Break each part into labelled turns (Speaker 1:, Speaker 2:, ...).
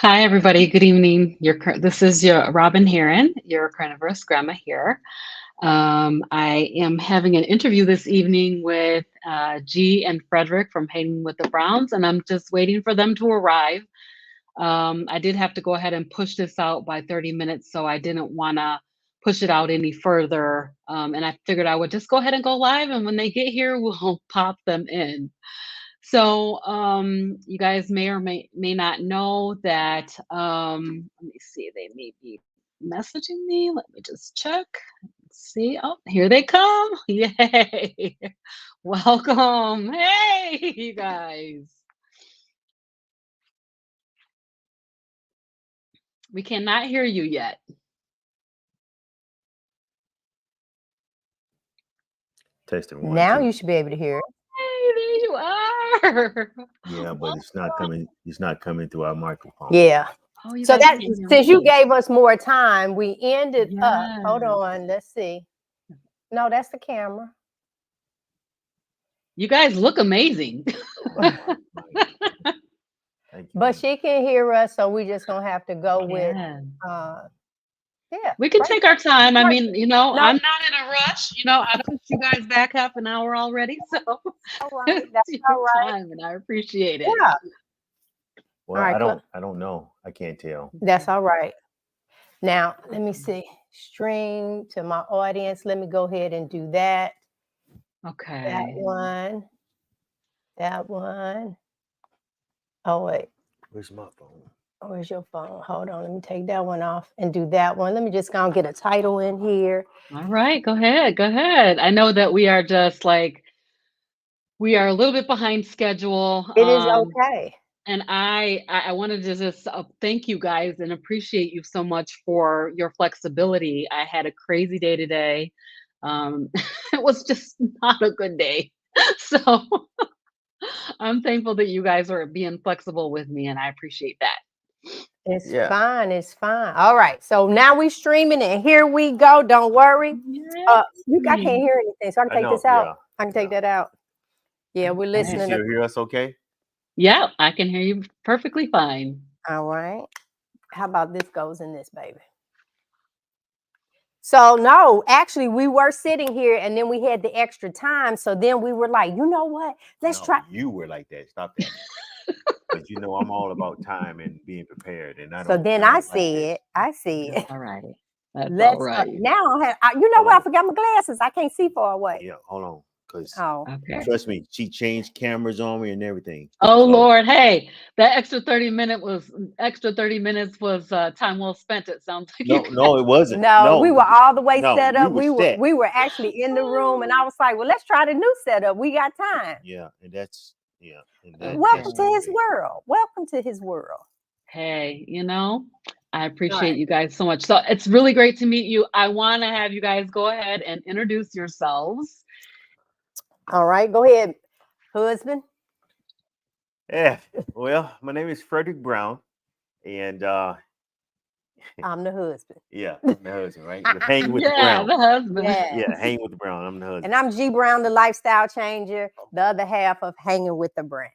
Speaker 1: Hi, everybody. Good evening. This is your Robin Heron, your carnivorous grandma here. I am having an interview this evening with Gie and Frederick from Hanging with the Browns, and I'm just waiting for them to arrive. I did have to go ahead and push this out by 30 minutes, so I didn't want to push it out any further. And I figured I would just go ahead and go live, and when they get here, we'll pop them in. So, you guys may or may not know that, let me see, they may be messaging me. Let me just check. Let's see. Oh, here they come. Yay. Welcome. Hey, you guys. We cannot hear you yet.
Speaker 2: Testing one,
Speaker 3: Now
Speaker 2: two.
Speaker 3: you should be able to hear it.
Speaker 1: Hey, there you are.
Speaker 2: Yeah, but it's not coming. It's not coming through our microphone.
Speaker 3: Yeah.
Speaker 1: Oh, you
Speaker 3: So
Speaker 1: guys
Speaker 3: that
Speaker 1: can't hear
Speaker 3: since you
Speaker 1: me.
Speaker 3: gave us more time, we ended up. Hold
Speaker 1: Yes.
Speaker 3: on, let's see. No, that's the camera.
Speaker 1: You guys look amazing.
Speaker 2: Thank you.
Speaker 3: But she can hear us, so we just gonna have to go with
Speaker 1: Yeah.
Speaker 3: yeah.
Speaker 1: We can
Speaker 3: right
Speaker 1: take our time. I
Speaker 3: there.
Speaker 1: mean,
Speaker 3: No,
Speaker 1: I'm not in a rush. I pushed you guys back half an hour already, so
Speaker 3: all right.
Speaker 1: it's
Speaker 3: That's
Speaker 1: your
Speaker 3: all right.
Speaker 1: time, and I appreciate it.
Speaker 3: Yeah.
Speaker 2: Well,
Speaker 3: All right,
Speaker 2: I don't know. I can't tell.
Speaker 3: that's all right. Now let me see. Stream to my audience. Let me go ahead and do that. That
Speaker 1: Okay.
Speaker 3: one. That one. Oh wait.
Speaker 2: Where's my phone?
Speaker 3: Where's your phone? Hold on. Let me take that one off and do that one. Let me just go and get a title in here.
Speaker 1: All right. Go ahead. Go ahead. I know that we are a little bit behind schedule.
Speaker 3: It is okay.
Speaker 1: And I wanted to just thank you guys and appreciate you so much for your flexibility. I had a crazy day today. It was just not a good day. So I'm thankful that you guys are being flexible with me, and I appreciate that.
Speaker 3: It's
Speaker 2: Yeah.
Speaker 3: fine. It's fine. All right. So now we streaming and here we go. Don't worry. I can't
Speaker 1: Yay.
Speaker 3: hear anything. So I can
Speaker 2: I
Speaker 3: take
Speaker 2: know.
Speaker 3: this out.
Speaker 2: Yeah.
Speaker 3: I can take that out. Yeah, we're
Speaker 2: Can you
Speaker 3: listening.
Speaker 2: still hear us? Okay.
Speaker 1: Yeah, I can hear you perfectly fine.
Speaker 3: All right. How about this goes in this, baby? So no, actually, we were sitting here and then we had the extra time. So then we were like, you know what? Let's
Speaker 2: No,
Speaker 3: try.
Speaker 2: You were like that. Stop that. But I'm all about time and being prepared, and I
Speaker 3: So
Speaker 2: don't.
Speaker 3: then
Speaker 2: I
Speaker 3: I
Speaker 2: don't like
Speaker 3: see
Speaker 2: that.
Speaker 3: it. I see it.
Speaker 1: All right. That's all
Speaker 3: Let's
Speaker 1: right.
Speaker 3: now. You know
Speaker 2: Hold
Speaker 3: what? I
Speaker 2: on.
Speaker 3: forgot my glasses. I can't see far away.
Speaker 2: Yeah. Hold on. Cause
Speaker 3: Oh,
Speaker 1: Okay.
Speaker 2: trust me, she changed cameras on me and everything.
Speaker 1: Oh
Speaker 2: So
Speaker 1: Lord, hey, that extra 30 minutes was time well spent. It sounds like you
Speaker 2: no, it wasn't.
Speaker 3: no, we were all the way
Speaker 2: No,
Speaker 3: set
Speaker 2: we
Speaker 3: up.
Speaker 2: were
Speaker 3: We were
Speaker 2: set.
Speaker 3: we were actually in the room, and I was like, "Well, let's try the new setup. We got time."
Speaker 2: Yeah, and that's
Speaker 3: Welcome
Speaker 2: that's
Speaker 3: to
Speaker 2: not
Speaker 3: his
Speaker 2: great.
Speaker 3: world. Welcome to his world.
Speaker 1: Hey, I
Speaker 3: All
Speaker 1: appreciate
Speaker 3: right.
Speaker 1: you guys so much. So it's really great to meet you. I want to have you guys go ahead and introduce yourselves.
Speaker 3: All right. Go ahead, husband.
Speaker 2: Yeah. Well, my name is Frederick Brown, and
Speaker 3: I'm the husband.
Speaker 2: yeah, I'm the husband, right? But hang with the
Speaker 1: Yeah,
Speaker 2: Brown.
Speaker 1: the husband.
Speaker 3: Yeah.
Speaker 2: Yeah, hang with the Brown. I'm the husband.
Speaker 3: And I'm G Brown, the lifestyle changer, the other half of Hanging with the Browns.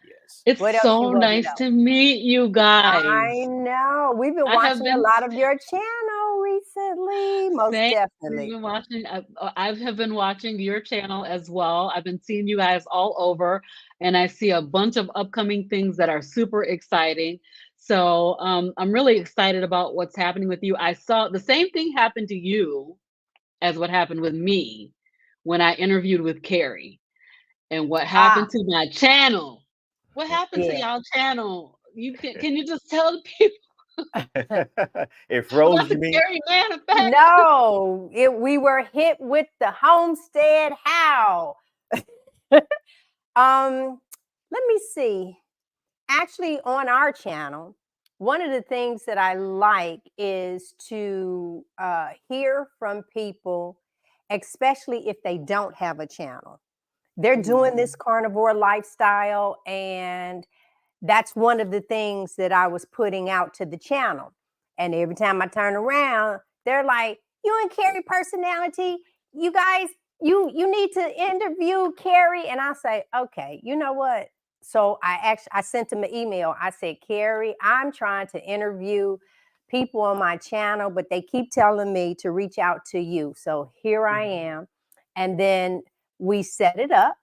Speaker 2: Yes.
Speaker 1: It's
Speaker 3: What else you
Speaker 1: so
Speaker 3: want to
Speaker 1: nice
Speaker 3: know?
Speaker 1: to meet you guys.
Speaker 3: I know. We've been
Speaker 1: I have
Speaker 3: watching a
Speaker 1: been
Speaker 3: lot of your channel recently, most
Speaker 1: saying we've
Speaker 3: definitely.
Speaker 1: been watching. I have been watching your channel as well. I've been seeing you guys all over, and I see a bunch of upcoming things that are super exciting. So I'm really excited about what's happening with you. I saw the same thing happen to you as what happened with me when I interviewed with Carrie, and what
Speaker 3: Ah,
Speaker 1: happened to my channel. What happened to
Speaker 3: yeah.
Speaker 1: y'all channel? Can you just tell the people
Speaker 2: It froze,
Speaker 1: about
Speaker 2: you
Speaker 1: the
Speaker 2: mean?
Speaker 1: Carrie Man effect?
Speaker 3: No, we were hit with the homestead how. Let me see. Actually, on our channel, one of the things that I like is to hear from people, especially if they don't have a channel. They're doing this carnivore lifestyle, and that's one of the things that I was putting out to the channel. And every time I turn around, they're like, "You and Carrie personality, you guys, you need to interview Carrie." And I say, "Okay, you know what? so I sent him an email. I said, Carrie, I'm trying to interview people on my channel, but they keep telling me to reach out to you. So here I am. And then we set it up,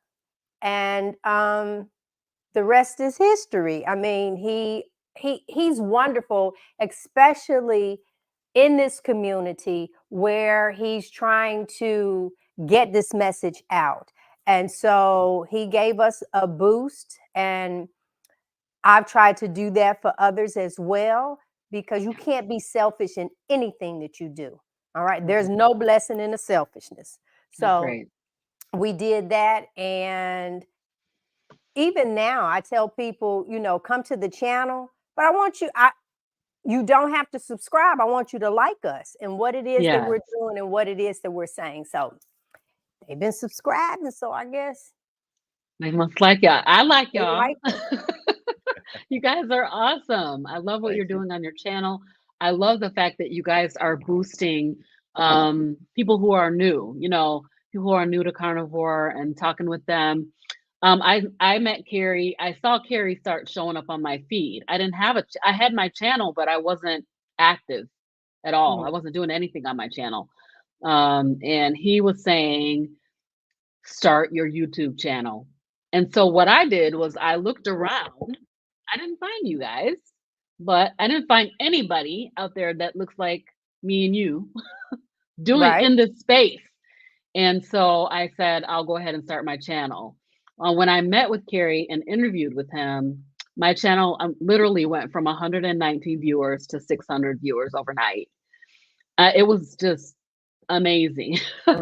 Speaker 3: and the rest is history. I mean, he's wonderful, especially in this community where he's trying to get this message out. And so he gave us a boost, and I've tried to do that for others as well, because you can't be selfish in anything that you do. All right. There's no blessing in the selfishness.
Speaker 1: That's
Speaker 3: So
Speaker 1: great.
Speaker 3: we did that. And even now I tell people, come to the channel, but you don't have to subscribe. I want you to like us and what it is that
Speaker 1: Yeah,
Speaker 3: we're doing and what it is that we're saying. So they've been subscribing. So I guess
Speaker 1: they must like y'all. I like
Speaker 3: they
Speaker 1: y'all.
Speaker 3: like us.
Speaker 1: You guys are awesome. I love what you're
Speaker 2: Thank you.
Speaker 1: doing on your channel. I love the fact that you guys are boosting people who are new, people who are new to carnivore and talking with them. I met Carrie. I saw Carrie start showing up on my feed. I didn't have I had my channel, but I wasn't active at all. I wasn't doing anything on my channel. And he was saying, start your YouTube channel. And so what I did was I looked around. I didn't find you guys, but I didn't find anybody out there that looks like me and you doing
Speaker 3: Right.
Speaker 1: in this space. And so I said, I'll go ahead and start my channel. When I met with Carrie and interviewed with him, my channel literally went from 119 viewers to 600 viewers overnight. It was just amazing.
Speaker 2: Yeah.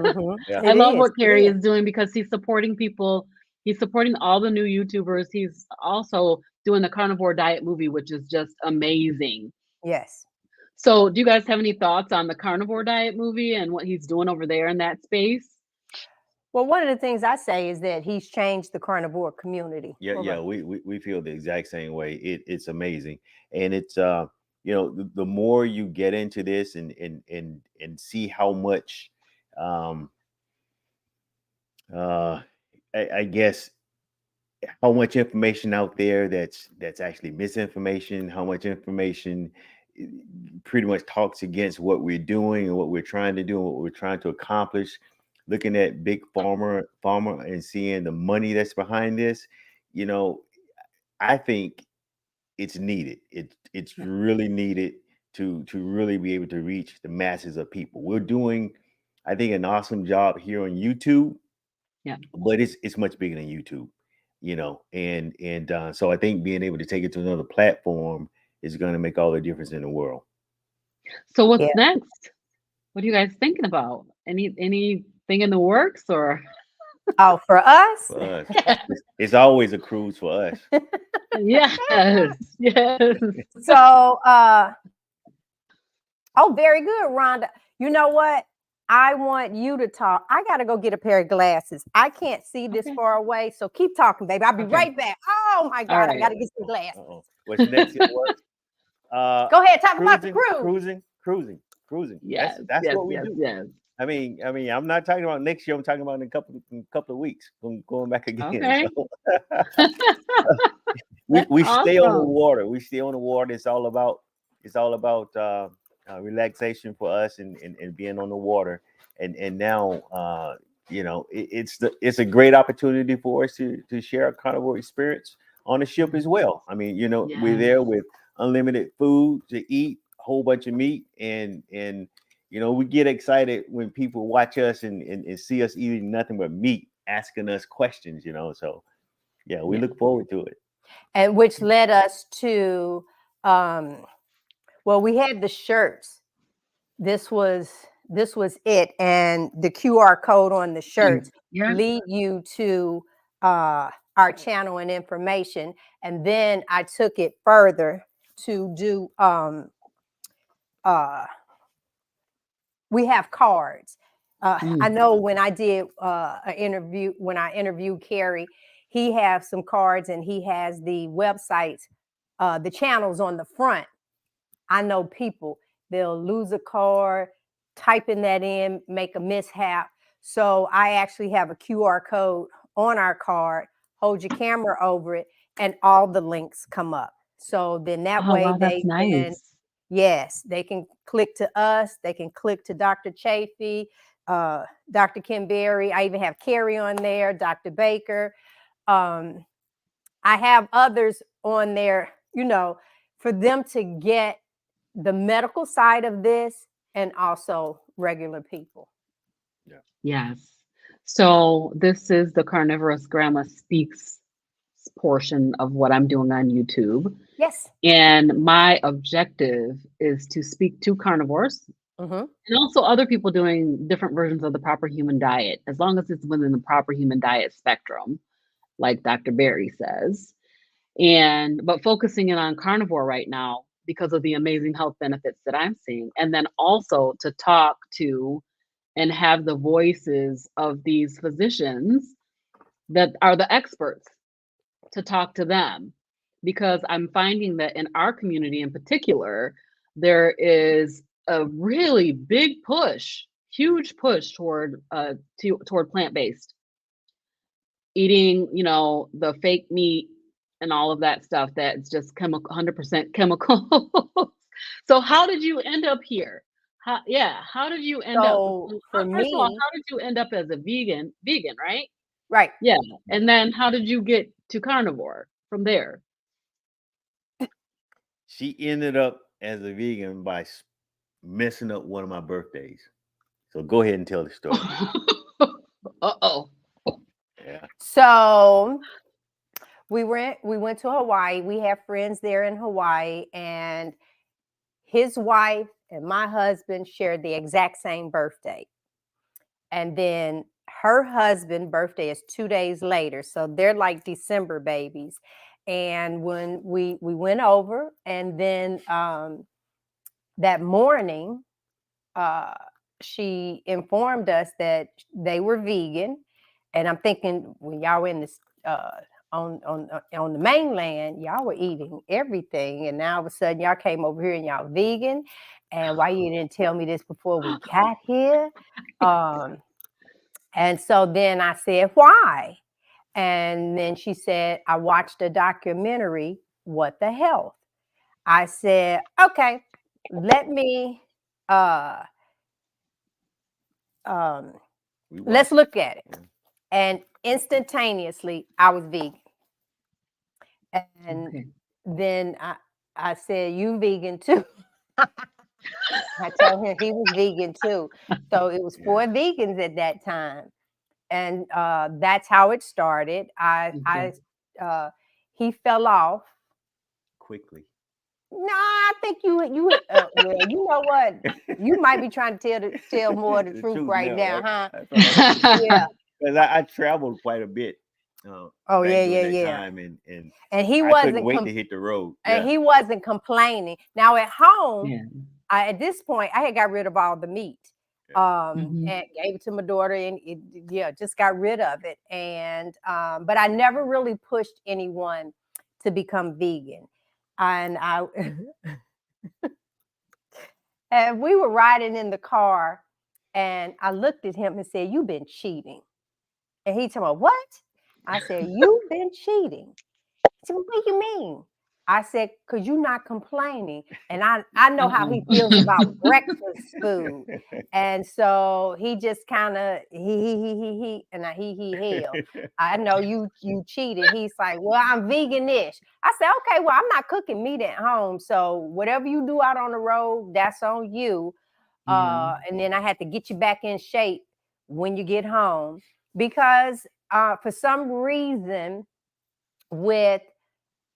Speaker 1: I
Speaker 3: It
Speaker 1: love
Speaker 3: is.
Speaker 1: what Carrie is doing because he's supporting people. He's supporting all the new YouTubers. He's also doing the carnivore diet movie, which is just amazing.
Speaker 3: Yes.
Speaker 1: So, do you guys have any thoughts on the carnivore diet movie and what he's doing over there in that space?
Speaker 3: Well, one of the things I say is that he's changed the carnivore community.
Speaker 2: Yeah,
Speaker 3: for
Speaker 2: yeah,
Speaker 3: us.
Speaker 2: we feel the exact same way. It's amazing, and it's the more you get into this and see how much um uh I guess how much information out there that's actually misinformation, how much information eh, pretty much talks against what we're doing and what we're trying to do and what we're trying to accomplish. Looking at big farmer and seeing the money that's behind this, you know, I think it's needed. It's
Speaker 1: Yeah.
Speaker 2: really needed to really be able to reach the masses of people. We're doing, I think, an awesome job here on YouTube,
Speaker 1: Yeah.
Speaker 2: but it's much bigger than YouTube, and so I think being able to take it to another platform is going to make all the difference in the world.
Speaker 1: So,
Speaker 3: Yeah.
Speaker 1: what's next? What are you guys thinking about? Anything in the works or?
Speaker 3: Oh, for us?
Speaker 2: For us, it's always a cruise for us.
Speaker 1: Yes, yes.
Speaker 3: So, very good, Rhonda. You know what? I want you to talk. I got to go get a pair of glasses. I can't see this
Speaker 1: Okay.
Speaker 3: far away. So keep talking, baby. I'll be
Speaker 1: Okay.
Speaker 3: right back. Oh my
Speaker 1: All
Speaker 3: God. I got
Speaker 1: right.
Speaker 3: to get some glasses.
Speaker 2: Uh-oh. What's next in the works?
Speaker 3: Go ahead. Talk about the
Speaker 2: Cruising,
Speaker 3: cruise.
Speaker 2: cruising.
Speaker 1: Yes,
Speaker 2: That's
Speaker 1: yes,
Speaker 2: what we
Speaker 1: yes,
Speaker 2: do.
Speaker 1: yes.
Speaker 2: I mean, I'm not talking about next year. I'm talking about in a couple of weeks. Going back again.
Speaker 1: Okay.
Speaker 2: So
Speaker 1: That's
Speaker 2: we stay on the
Speaker 1: awesome.
Speaker 2: water. We stay on the water. It's all about relaxation for us and being on the water. And now it's a great opportunity for us to share a carnivore experience on the ship as well. I mean, we're
Speaker 1: Yes.
Speaker 2: there with unlimited food to eat, a whole bunch of meat, and we get excited when people watch us and see us eating nothing but meat, asking us questions. So yeah, we
Speaker 1: Yeah.
Speaker 2: look forward to it.
Speaker 3: And which led us to, we had the shirts. This was it, and the QR code on the shirts
Speaker 1: Yeah.
Speaker 3: lead you to our channel and information. And then I took it further to do we have cards. I know when I did an interview, when I interviewed Carrie, he has some cards and he has the websites, the channels on the front. I know people, they'll lose a card, typing that in, make a mishap. So I actually have a QR code on our card, hold your camera over it, and all the links come up. So then that
Speaker 1: Oh,
Speaker 3: way
Speaker 1: wow, that's
Speaker 3: they can,
Speaker 1: nice.
Speaker 3: yes, they can click to us. They can click to Dr. Chafee, Dr. Kim Berry. I even have Carrie on there, Dr. Baker. I have others on there, for them to get the medical side of this and also regular people.
Speaker 2: Yeah.
Speaker 1: Yes. So this is the Carnivorous Grandma Speaks portion of what I'm doing on YouTube.
Speaker 3: Yes.
Speaker 1: And my objective is to speak to carnivores
Speaker 3: Mm-hmm.
Speaker 1: and also other people doing different versions of the proper human diet, as long as it's within the proper human diet spectrum, like Dr. Berry says. But focusing in on carnivore right now because of the amazing health benefits that I'm seeing. And then also to talk to and have the voices of these physicians that are the experts, to talk to them, because I'm finding that in our community in particular, there is a really big push, huge push toward plant-based eating, the fake meat and all of that stuff that's just chemical, 100% chemical. So how did you end up here? How did you end up?
Speaker 3: So for
Speaker 1: First of all,
Speaker 3: me,
Speaker 1: how did you end up as a vegan, right?
Speaker 3: right.
Speaker 1: Yeah. And then how did you get to carnivore from there?
Speaker 2: She ended up as a vegan by messing up one of my birthdays. So go ahead and tell the story.
Speaker 1: Uh-oh.
Speaker 2: Yeah.
Speaker 3: So we went to Hawaii. We have friends there in Hawaii, and his wife and my husband shared the exact same birthday. And then her husband's birthday is 2 days later. So they're like December babies. And when we went over, and then that morning, uh, she informed us that they were vegan. And I'm thinking, when y'all were in this on the mainland, y'all were eating everything, and now all of a sudden y'all came over here and y'all vegan. And why you didn't tell me this before we got here? And so then I said, why? And then she said, I watched a documentary, What the Health. I said, okay, let me uh um let's look at it.
Speaker 2: Yeah.
Speaker 3: And instantaneously I was vegan. And
Speaker 1: Okay.
Speaker 3: then I said, you vegan too. I told him he was vegan too. So it was 4 vegans at that time. And that's how it started.
Speaker 1: Okay.
Speaker 3: He fell off.
Speaker 2: Quickly.
Speaker 3: No, I think well, you know what? You might be trying to tell more of the truth right now,
Speaker 2: right?
Speaker 3: huh?
Speaker 2: That's all right.
Speaker 3: Yeah.
Speaker 2: Because I traveled quite a bit
Speaker 3: Oh,
Speaker 2: back
Speaker 3: yeah,
Speaker 2: during
Speaker 3: yeah,
Speaker 2: that
Speaker 3: yeah.
Speaker 2: time, and
Speaker 3: And he
Speaker 2: I couldn't
Speaker 3: wasn't
Speaker 2: wait to hit the road.
Speaker 3: and
Speaker 2: Yeah.
Speaker 3: he wasn't complaining. Now at home,
Speaker 1: Yeah.
Speaker 3: at this point, I had got rid of all the meat.
Speaker 1: Mhm.
Speaker 3: And gave it to my daughter, and just got rid of it. And but I never really pushed anyone to become vegan. And I and we were riding in the car, and I looked at him and said, "You've been cheating." And he told me, "What?" I said, "You've been cheating." He said, "What do you mean?" I said, "Because you're not complaining." And I know how he feels about breakfast food. And so he just kind of he and he hell. I know you cheated. He's like, "Well, I'm veganish." I said, "Okay, well, I'm not cooking meat at home. So whatever you do out on the road, that's on you."
Speaker 1: Yeah.
Speaker 3: And then I had to get you back in shape when you get home, because for some reason, with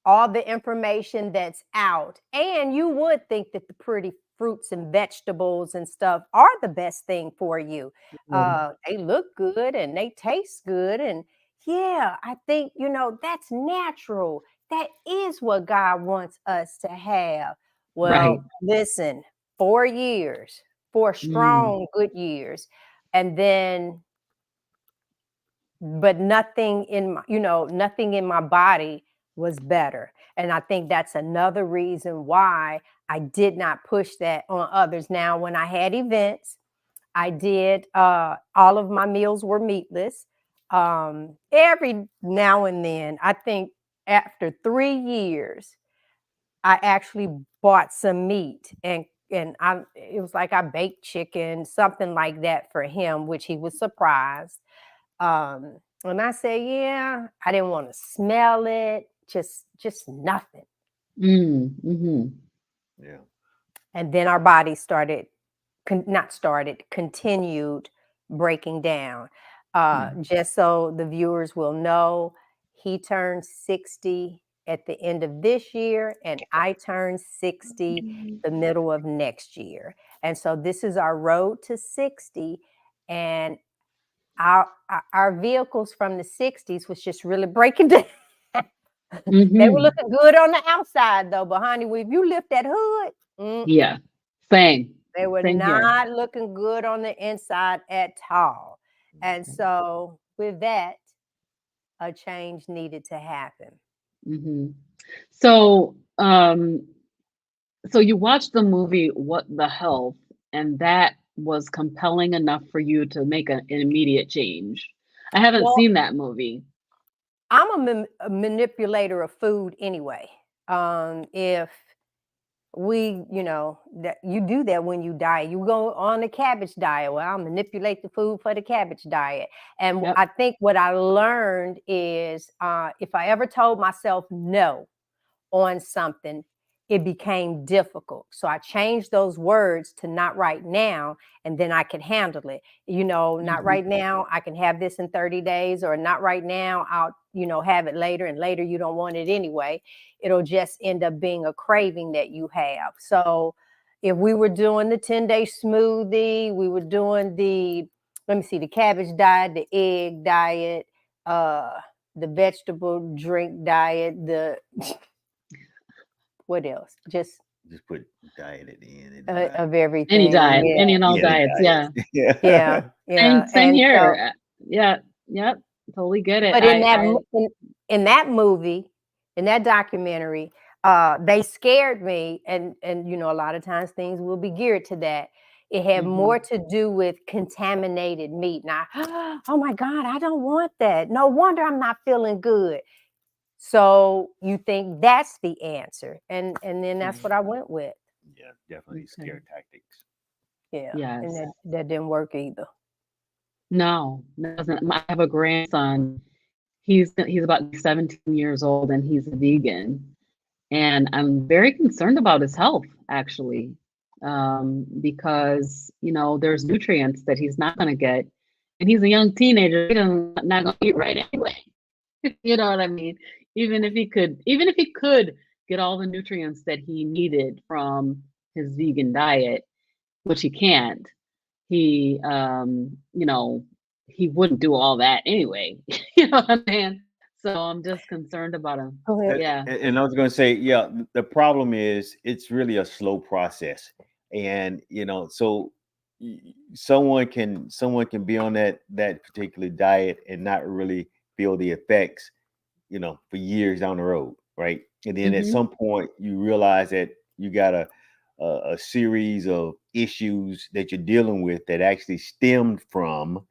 Speaker 3: all the information that's out, and you would think that the pretty fruits and vegetables and stuff are the best thing for you. They look good and they taste good. And yeah, I think, that's natural. That is what God wants us to have.
Speaker 1: Right.
Speaker 3: Well, listen, 4 years, 4
Speaker 1: Mm.
Speaker 3: strong, good years. And then, but nothing in my body was better. And I think that's another reason why I did not push that on others. Now, when I had events, I did all of my meals were meatless. Every now and then, I think after 3 years, I actually bought some meat, and it was like I baked chicken, something like that for him, which he was surprised. And I said, yeah, I didn't want to smell it, just nothing.
Speaker 1: Mm-hmm.
Speaker 2: Yeah.
Speaker 3: And then our body started, not started, continued breaking down. Just so the viewers will know, he turned 60 at the end of this year, and I turned 60 the middle of next year. And so this is our road to 60. And our vehicles from the 60s was just really breaking down. They were
Speaker 1: Mm-hmm.
Speaker 3: looking good on the outside, though, but honey, if you lift that hood,
Speaker 1: Yeah. Same.
Speaker 3: they were
Speaker 1: Same here.
Speaker 3: not looking good on the inside at all. And so with that, a change needed to happen.
Speaker 1: Mm-hmm. So, so you watched the movie What the Health, and that was compelling enough for you to make an immediate change. I haven't
Speaker 3: Well,
Speaker 1: seen that movie.
Speaker 3: I'm a manipulator of food anyway. If that you do that when you diet, you go on the cabbage diet. Well, I'll manipulate the food for the cabbage diet. And
Speaker 1: Yep.
Speaker 3: I think what I learned is if I ever told myself no on something, it became difficult. So I changed those words to not right now, and then I can handle it. Not
Speaker 1: Mm-hmm.
Speaker 3: right now, I can have this in 30 days, or not right now, I'll, have it later, and later you don't want it anyway. It'll just end up being a craving that you have. So if we were doing the 10-day smoothie, we were doing let me see, the cabbage diet, the egg diet, the vegetable drink diet, what else? Just
Speaker 2: Just put diet at the end of the diet.
Speaker 3: of
Speaker 1: Any
Speaker 3: everything.
Speaker 1: diet, any
Speaker 3: Yeah,
Speaker 1: and all
Speaker 2: Yeah, the
Speaker 1: diets. Yeah.
Speaker 2: diet. Yeah.
Speaker 3: yeah,
Speaker 1: Same,
Speaker 3: yeah.
Speaker 1: same
Speaker 3: And
Speaker 1: here.
Speaker 3: so,
Speaker 1: Yeah. Yep. Totally get it.
Speaker 3: but in that movie, in that documentary, they scared me, and a lot of times things will be geared to that. It had
Speaker 1: Mm-hmm.
Speaker 3: more to do with contaminated meat. Now, oh my God, I don't want that. No wonder I'm not feeling good. So you think that's the answer, and then that's what I went with.
Speaker 2: Yeah, definitely
Speaker 1: Okay.
Speaker 2: scare tactics.
Speaker 3: Yeah, and
Speaker 1: Yes.
Speaker 3: that didn't work either.
Speaker 1: No, it doesn't. I have a grandson. He's about 17 years old and he's a vegan. And I'm very concerned about his health, actually, because there's nutrients that he's not going to get, and he's a young teenager. He's not going to eat right anyway. You know what I mean? Even if he could get all the nutrients that he needed from his vegan diet, which he can't, he, he wouldn't do all that anyway. You know what I'm saying? So I'm just concerned about him.
Speaker 3: Go ahead.
Speaker 1: Yeah.
Speaker 2: And I was going to say, yeah, the problem is it's really a slow process, and so someone can be on that particular diet and not really feel the effects, for years down the road, right? And then at
Speaker 1: Hmm.
Speaker 2: some point you realize that you got a series of issues that you're dealing with that actually stemmed from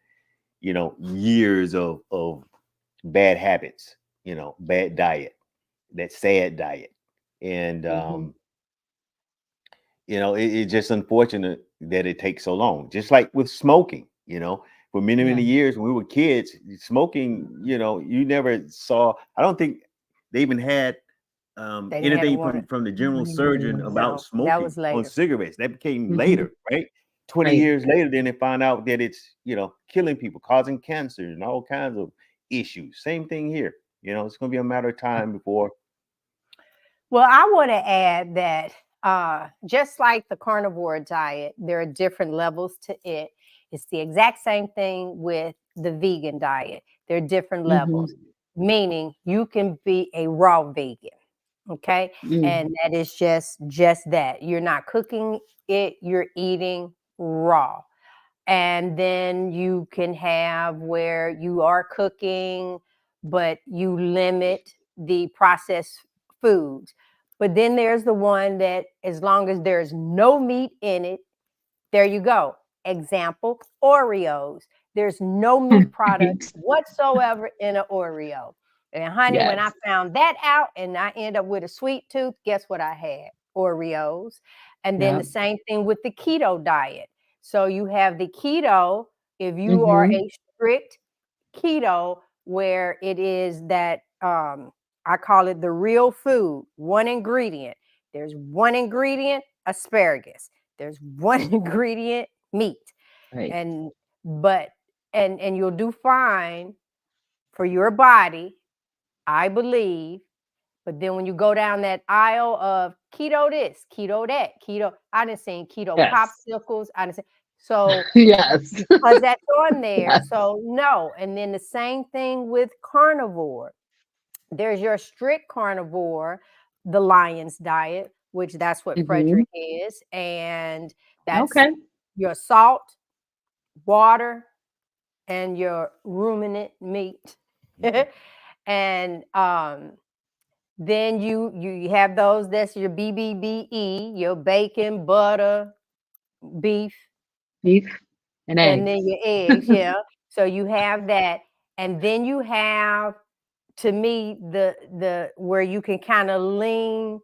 Speaker 2: years of bad habits, bad diet, that sad diet. And
Speaker 1: Hmm.
Speaker 2: it's just unfortunate that it takes so long. Just like with smoking, for many,
Speaker 1: Yeah.
Speaker 2: many years when we were kids, smoking, you never saw, I don't think they even had
Speaker 3: They didn't have
Speaker 2: anything
Speaker 3: one.
Speaker 2: from the general surgeon about
Speaker 3: No, that
Speaker 2: smoking
Speaker 3: was
Speaker 2: on
Speaker 3: later.
Speaker 2: cigarettes. That became
Speaker 1: Hmm.
Speaker 2: later, right? 20
Speaker 1: Right.
Speaker 2: years later, then they found out that it's, killing people, causing cancer and all kinds of issues. Same thing here. It's going to be a matter of time before.
Speaker 3: Well, I want to add that just like the carnivore diet, there are different levels to it. It's the exact same thing with the vegan diet. There are different
Speaker 1: Hmm.
Speaker 3: levels, meaning you can be a raw vegan. Okay.
Speaker 1: Mm.
Speaker 3: And that is just that. You're not cooking it, you're eating raw. And then you can have where you are cooking, but you limit the processed foods. But then there's the one that, as long as there's no meat in it, there you go. Example, Oreos. There's no meat product
Speaker 1: Right.
Speaker 3: whatsoever in an Oreo. And honey, when I
Speaker 1: Yes.
Speaker 3: found that out and I end up with a sweet tooth, guess what I had? Oreos. And then
Speaker 1: Yeah.
Speaker 3: the same thing with the keto diet. So you have the keto, if you are
Speaker 1: Mm-hmm.
Speaker 3: a strict keto, where it is that I call it the real food, one ingredient. There's one ingredient, asparagus. There's one ingredient, meat.
Speaker 1: Right.
Speaker 3: And but and you'll do fine for your body, I believe. But then when you go down that aisle of keto this, keto that, keto, I didn't see keto
Speaker 1: Yes.
Speaker 3: popsicles. I didn't see, so
Speaker 1: Yes.
Speaker 3: because that's on there.
Speaker 1: Yes.
Speaker 3: So no. And then the same thing with carnivore. There's your strict carnivore, the lion's diet, which that's what
Speaker 1: Mm-hmm.
Speaker 3: Frederick is. And that's
Speaker 1: Okay.
Speaker 3: your salt, water, and your ruminant meat.
Speaker 2: Mhm.
Speaker 3: And then you have those, that's your BBBE, your bacon, butter, beef,
Speaker 1: Beef and
Speaker 3: and then
Speaker 1: eggs.
Speaker 3: your eggs, yeah. So you have that. And then you have, to me, the where you can kind of lean,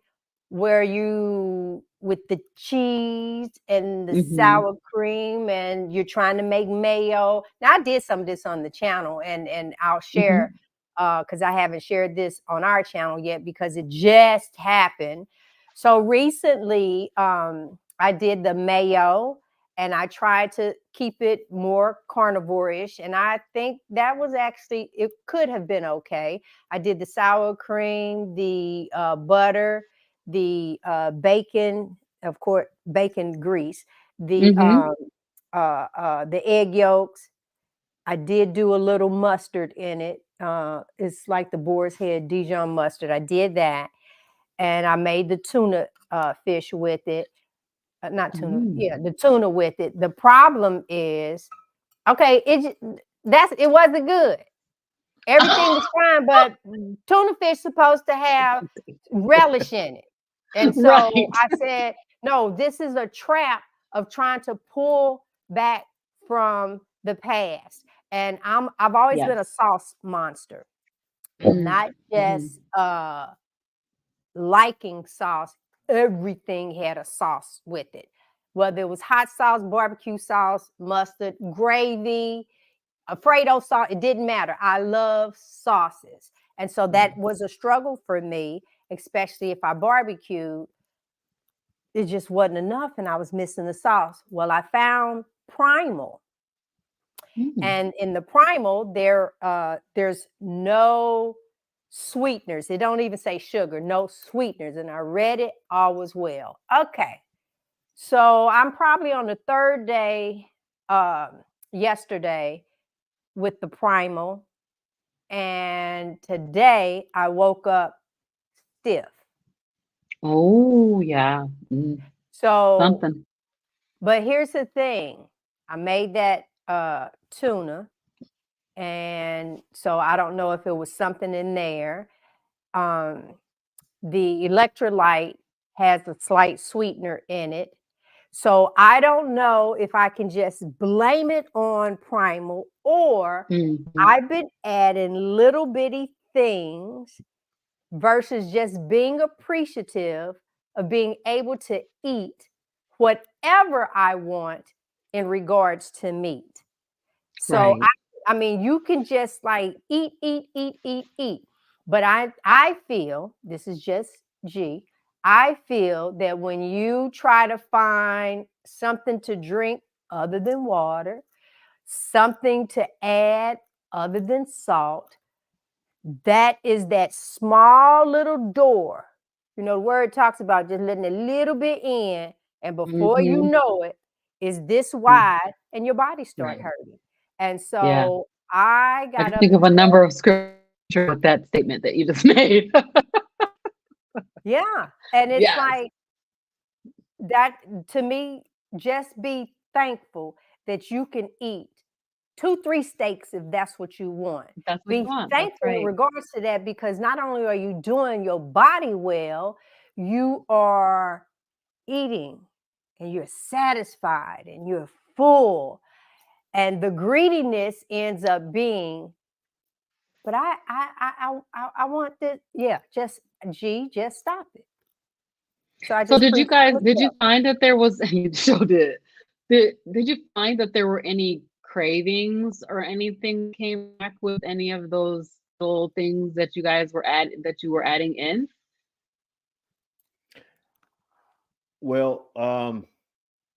Speaker 3: where you with the cheese and the
Speaker 1: Mm-hmm.
Speaker 3: sour cream, and you're trying to make mayo. Now I did some of this on the channel, and I'll
Speaker 1: Mm-hmm.
Speaker 3: share, because I haven't shared this on our channel yet because it just happened. So recently I did the mayo, and I tried to keep it more carnivore-ish, and I think that was actually, it could have been okay. I did the sour cream, the butter, the bacon, of course, bacon grease,
Speaker 1: Mm-hmm.
Speaker 3: the egg yolks. I did do a little mustard in it. It's like the boar's head Dijon mustard. I did that, and I made the tuna fish with it. Not tuna,
Speaker 1: Mm.
Speaker 3: yeah, the tuna with it. The problem is, okay, it wasn't good. Everything was fine, but tuna fish supposed to have relish in it. And so
Speaker 1: Right.
Speaker 3: I said, no, this is a trap of trying to pull back from the past. And I've always been a
Speaker 1: Yes.
Speaker 3: sauce monster,
Speaker 1: Mm.
Speaker 3: not
Speaker 1: Mm-hmm.
Speaker 3: just liking sauce. Everything had a sauce with it. Whether it was hot sauce, barbecue sauce, mustard, gravy, Alfredo sauce, it didn't matter. I love sauces. And so that was a struggle for me, especially if I barbecued. It just wasn't enough and I was missing the sauce. Well, I found Primal.
Speaker 1: Mm.
Speaker 3: And in the Primal, there's no sweeteners. It don't even say sugar, no sweeteners. And I read it, all was well. Okay. So I'm probably on the third day yesterday with the Primal. And today I woke up stiff.
Speaker 1: Oh, yeah. Mm.
Speaker 3: So,
Speaker 1: Something.
Speaker 3: but here's the thing. I made that tuna, and so I don't know if it was something in there. Um, the electrolyte has a slight sweetener in it. So I don't know if I can just blame it on Primal, or
Speaker 1: Mm-hmm.
Speaker 3: I've been adding little bitty things versus just being appreciative of being able to eat whatever I want in regards to meat. So
Speaker 1: Right.
Speaker 3: I mean, you can just like eat, eat, eat, eat, eat. But I feel, this is just G, I feel that when you try to find something to drink other than water, something to add other than salt, that is that small little door. You know, the word talks about just letting a little bit in, and before you
Speaker 1: Mm-hmm.
Speaker 3: know it, is this
Speaker 1: Mm.
Speaker 3: wide, and your body start
Speaker 1: Right.
Speaker 3: hurting. And
Speaker 1: Yeah.
Speaker 3: so I
Speaker 1: I
Speaker 3: got
Speaker 1: can
Speaker 3: up
Speaker 1: think of a number of scripture with that statement that you just made.
Speaker 3: yeah, and it's
Speaker 1: Yes.
Speaker 3: like that to me, just be thankful that you can eat 2, 3 steaks if that's what you want.
Speaker 1: That's what you
Speaker 3: Be
Speaker 1: want. That's
Speaker 3: thankful in
Speaker 1: right.
Speaker 3: regards to that, because not only are you doing your body well, you are eating and you're satisfied and you're full. And the greediness ends up being But I want this. Yeah, just just stop it. So I
Speaker 1: So
Speaker 3: just
Speaker 1: did you find that there was you sure did. Did you find that there were any cravings or anything came back with any of those little things that you were adding in?
Speaker 2: Well,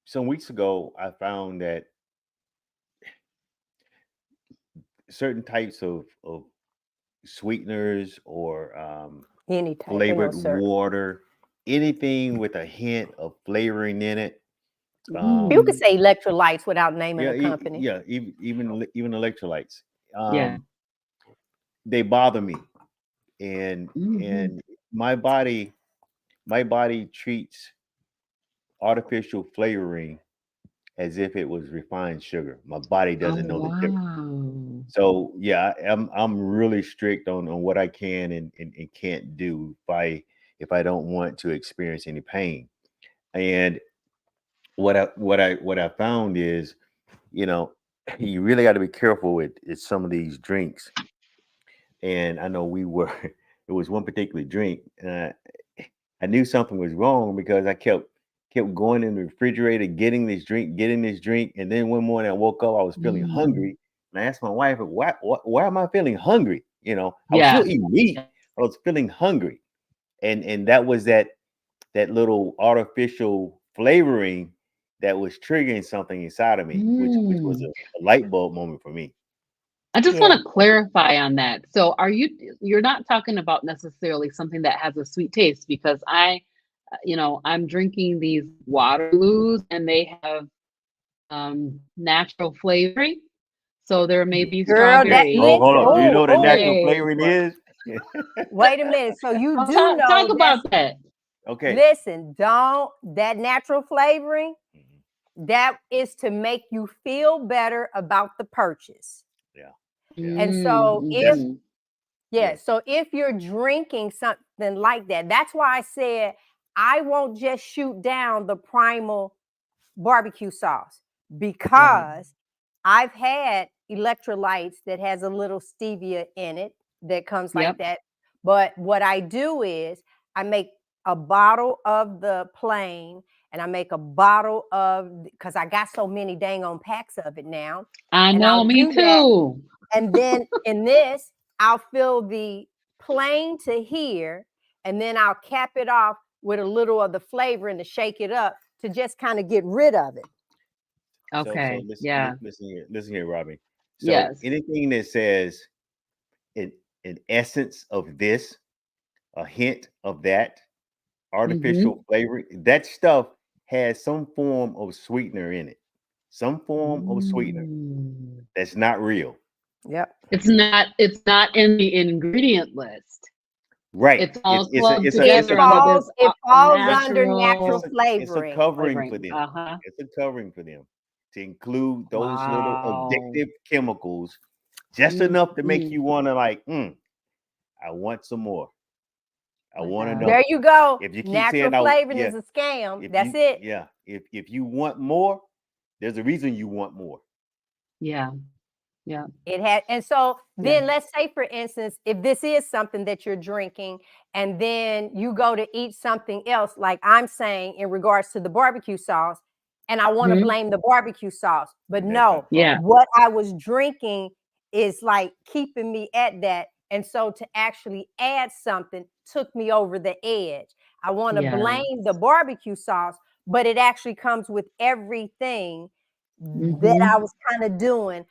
Speaker 2: some weeks ago, I found that certain types of sweeteners or
Speaker 3: any type. Ain't no
Speaker 2: flavored
Speaker 3: certain.
Speaker 2: water, anything with a hint of flavoring in it.
Speaker 3: You could
Speaker 1: Mm,
Speaker 3: say electrolytes without naming
Speaker 2: Yeah,
Speaker 3: a company.
Speaker 2: yeah, even electrolytes.
Speaker 1: yeah.
Speaker 2: They bother me, and
Speaker 1: Mhm.
Speaker 2: and my body my body treats artificial flavoring as if it was refined sugar. My body
Speaker 1: Oh,
Speaker 2: doesn't know the difference.
Speaker 1: wow.
Speaker 2: So yeah, I'm really strict on what I can and can't do if I don't want to experience any pain. And what I found is, you know, you really got to be careful with some of these drinks. And I know we were it was one particular drink. I knew something was wrong because I kept going in the refrigerator, getting this drink, and then one morning I woke up, I was feeling
Speaker 1: Mm.
Speaker 2: hungry, and I asked my wife, why am I feeling hungry? I was
Speaker 1: Yeah.
Speaker 2: still eating meat,
Speaker 1: Yeah.
Speaker 2: but I was feeling hungry, and that was that little artificial flavoring that was triggering something inside of me, which was
Speaker 1: Mm.
Speaker 2: a light bulb moment for me.
Speaker 1: I just
Speaker 3: Yeah.
Speaker 1: want to clarify on that. So you're not talking about necessarily something that has a sweet taste because I'm drinking these Waterloos and they have natural flavoring. So there may be
Speaker 3: Girl, that
Speaker 1: strawberry
Speaker 2: Oh, hold
Speaker 3: listen.
Speaker 2: on. Do you know
Speaker 3: Oh,
Speaker 2: what a natural
Speaker 3: oh.
Speaker 1: Wait,
Speaker 2: flavoring
Speaker 1: what?
Speaker 2: is?
Speaker 3: Wait a minute. So you
Speaker 1: Oh,
Speaker 3: do
Speaker 1: talk
Speaker 3: know
Speaker 1: about that.
Speaker 2: Okay.
Speaker 3: listen, don't that natural flavoring,
Speaker 2: Mhm.
Speaker 3: that is to make you feel better about the purchase.
Speaker 2: Yeah. Yeah.
Speaker 3: And
Speaker 1: Mm,
Speaker 3: so if
Speaker 2: That's
Speaker 1: mhm.
Speaker 3: yeah,
Speaker 2: yeah.
Speaker 3: so if you're drinking something like that, that's why I said I won't just shoot down the primal barbecue sauce
Speaker 1: Right.
Speaker 3: because I've had electrolytes that has a little stevia in it that comes like
Speaker 1: Yep.
Speaker 3: that. But what I do is I make a bottle of the plain and I make a bottle of because I got so many dang on packs of it now.
Speaker 1: I
Speaker 3: And
Speaker 1: know,
Speaker 3: I'll
Speaker 1: me
Speaker 3: do that.
Speaker 1: too.
Speaker 3: And then in this, I'll fill the plain to here, and then I'll cap it off with a little of the flavor and to shake it up to just kind of get rid of it.
Speaker 2: So
Speaker 1: Okay. Yeah.
Speaker 2: listen here, Robbie. So
Speaker 1: Yes.
Speaker 2: anything that says an essence of this, a hint of that,
Speaker 1: Mm-hmm.
Speaker 2: artificial flavoring, that stuff has some form of sweetener in it. Some form of sweetener
Speaker 1: Mm.
Speaker 2: that's not real.
Speaker 3: Yep.
Speaker 1: It's not in the ingredient list.
Speaker 2: Right.
Speaker 1: It's all
Speaker 2: It's a
Speaker 1: clubbed
Speaker 2: it's a it's
Speaker 3: It
Speaker 2: a
Speaker 1: together under
Speaker 3: falls,
Speaker 1: this
Speaker 3: it falls under natural
Speaker 1: natural
Speaker 2: it's a
Speaker 3: flavoring.
Speaker 2: covering for
Speaker 1: flavoring.
Speaker 2: them.
Speaker 1: Uh-huh.
Speaker 2: It's a covering for them to include those little
Speaker 1: Wow.
Speaker 2: addictive chemicals, just enough to make
Speaker 1: Mhm.
Speaker 2: you want to like, I want some more. I
Speaker 1: My
Speaker 2: want
Speaker 1: God.
Speaker 3: There
Speaker 2: another.
Speaker 3: you go.
Speaker 2: If you keep
Speaker 3: Natural
Speaker 2: saying, "Oh,
Speaker 3: flavoring
Speaker 2: yeah,"
Speaker 3: is a scam.
Speaker 2: if
Speaker 3: That's
Speaker 2: you,
Speaker 3: it.
Speaker 2: yeah, if you want more, there's a reason you want more.
Speaker 1: Yeah. Yeah.
Speaker 3: It had, and so
Speaker 1: Yeah.
Speaker 3: then let's say, for instance, if this is something that you're drinking, and then you go to eat something else, like I'm saying in regards to the barbecue sauce, and I want to
Speaker 1: Mhm.
Speaker 3: blame the barbecue sauce, but
Speaker 2: That's not
Speaker 3: no,
Speaker 2: the
Speaker 1: Yeah.
Speaker 2: problem.
Speaker 3: what I was drinking is like keeping me at that. And so to actually add something took me over the edge. I want to
Speaker 1: Yeah.
Speaker 3: blame the barbecue sauce, but it actually comes with everything that I
Speaker 1: Mhm.
Speaker 3: was kind of doing.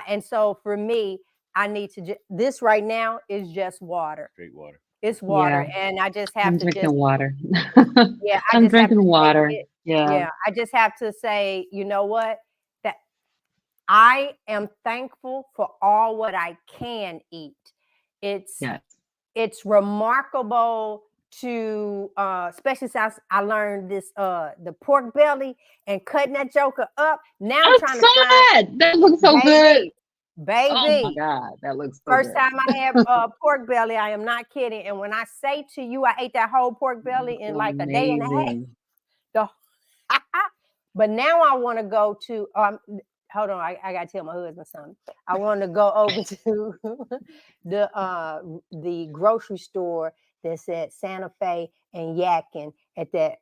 Speaker 3: And so for me, I need to this right now is just water.
Speaker 2: Straight water.
Speaker 3: It's water.
Speaker 1: Yeah.
Speaker 3: And I just have
Speaker 1: I'm
Speaker 3: to just
Speaker 1: drinking water.
Speaker 3: yeah, I
Speaker 1: I'm
Speaker 3: just have to
Speaker 1: drinking
Speaker 3: take
Speaker 1: water.
Speaker 3: it.
Speaker 1: Yeah.
Speaker 3: Yeah, I just have to say, you know what? That I am thankful for all what I can eat. It's
Speaker 1: Yes.
Speaker 3: it's remarkable to especially since I learned this the pork belly and cutting that joker up. Now I'm
Speaker 1: I
Speaker 3: trying to
Speaker 1: saw
Speaker 3: find
Speaker 1: that. That looks so good.
Speaker 3: baby,
Speaker 1: Oh my
Speaker 3: baby.
Speaker 1: God. That looks so
Speaker 3: First
Speaker 1: good.
Speaker 3: time I had pork belly, I am not kidding. And when I say to you, I ate that whole pork belly in like a day and a half.
Speaker 1: Amazing.
Speaker 3: The but now I want to go to hold on, I gotta tell my husband something. I want to go over to the grocery store that's at Santa Fe and Yakin at that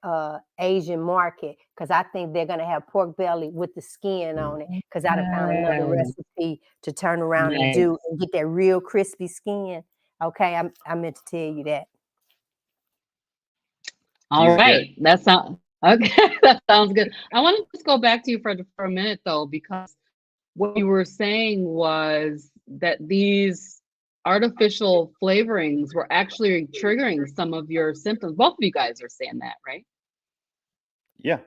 Speaker 3: Asian market, because I think they're gonna have pork belly with the skin on it. Because I done found another
Speaker 1: Yes.
Speaker 3: recipe to turn around and
Speaker 1: Nice.
Speaker 3: do and get that real crispy skin. Okay, I meant to tell you that.
Speaker 1: All
Speaker 2: She's good.
Speaker 1: right. That sounds okay. That sounds good. I want to just go back to you for a minute though, because what you were saying was that these artificial flavorings were actually triggering some of your symptoms. Both of you guys are saying that, right?
Speaker 2: Yeah,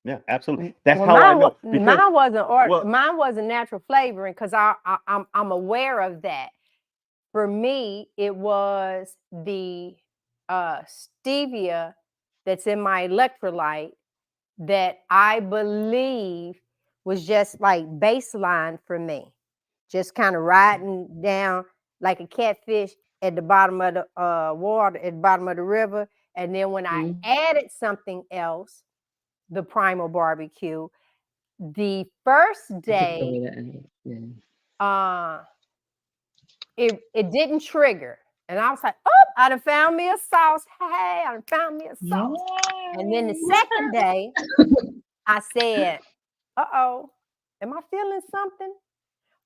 Speaker 2: yeah, absolutely. That's
Speaker 3: Well,
Speaker 2: how I know. Because
Speaker 3: mine wasn't natural flavoring, because I'm aware of that. For me, it was the stevia that's in my electrolyte that I believe was just like baseline for me, just kind of riding down like a catfish at the bottom of the water, at the bottom of the river. And then when I added something else, the primal barbecue, the first day, it didn't trigger. And I was like, oh, I done found me a sauce. Hey, I done found me a sauce. And then the second day, I said, uh-oh, am I feeling something?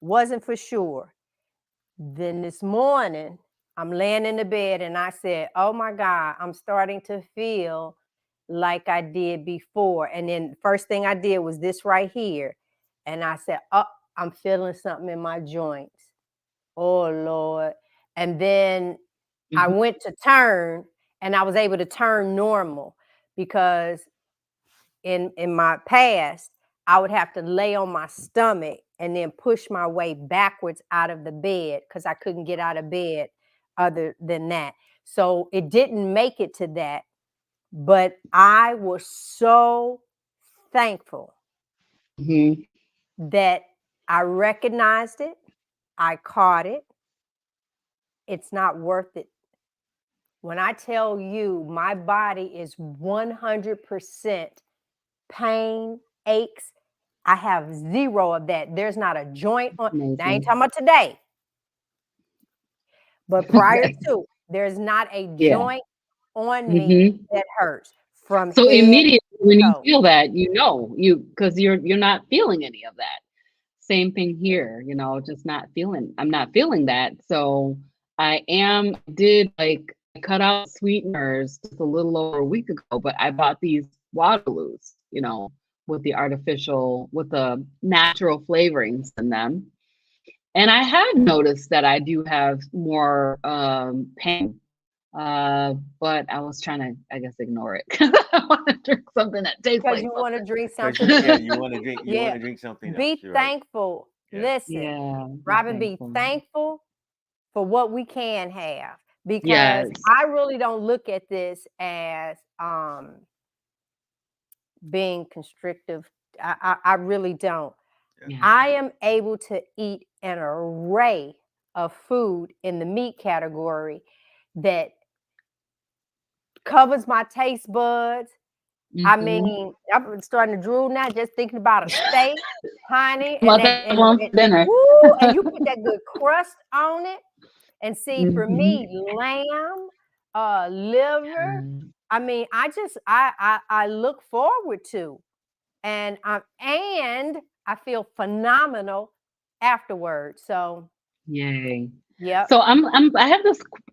Speaker 3: Wasn't for sure. Then this morning, I'm laying in the bed and I said, oh my God, I'm starting to feel like I did before. And then the first thing I did was this right here. And I said, oh, I'm feeling something in my joints. Oh, Lord. And then I went to turn and I was able to turn normal, because in my past, I would have to lay on my stomach and then push my way backwards out of the bed because I couldn't get out of bed other than that. So it didn't make it to that, but I was so thankful that I recognized it. I caught it. It's not worth it. When I tell you my body is 100% pain, aches, I have zero of that. There's not a joint on. Now, I ain't talking about today, but prior to, there's not a joint on me that hurts from
Speaker 1: So
Speaker 3: head
Speaker 1: immediately when
Speaker 3: to
Speaker 1: you
Speaker 3: toe.
Speaker 1: feel that, because you're not feeling any of that. Same thing here, just not feeling. I'm not feeling that. So I did like cut out sweeteners just a little over a week ago, but I bought these Waterloos, with the natural flavorings in them. And I had noticed that I do have more pain, but I was trying to, I guess, ignore it. I want to drink something that tastes
Speaker 3: Because
Speaker 1: like
Speaker 3: you want to drink
Speaker 2: because
Speaker 3: something.
Speaker 2: you want to drink. You want to drink something else.
Speaker 3: Be
Speaker 2: You're right.
Speaker 3: thankful.
Speaker 2: Yeah.
Speaker 3: Listen, Robin, be thankful for what we can have, because
Speaker 1: Yes.
Speaker 3: I really don't look at this as being constrictive. I really don't.
Speaker 1: Yeah.
Speaker 3: I am able to eat an array of food in the meat category that covers my taste buds. I mean, I'm starting to drool now just thinking about a steak, honey, and
Speaker 1: dinner.
Speaker 3: woo, and you put that good crust on it. And see, for me, lamb, liver. I mean, I look forward to, and I feel phenomenal afterwards. So
Speaker 1: Yay.
Speaker 3: yeah.
Speaker 1: So I have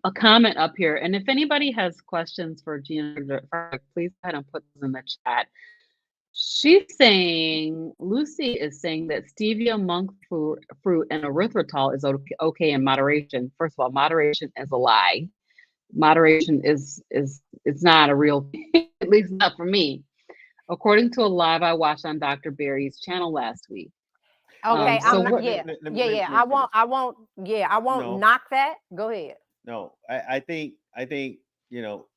Speaker 1: a comment up here, and if anybody has questions for Gie and Frederick, please go ahead and put them in the chat. Lucy is saying that stevia, monk fruit, and erythritol is okay in moderation. First of all, moderation is a lie. Moderation is it's not a real thing, at least not for me. According to a live I watched on Dr. Barry's channel last week.
Speaker 3: Okay,
Speaker 1: so
Speaker 3: I won't knock that. Go ahead.
Speaker 2: No, I think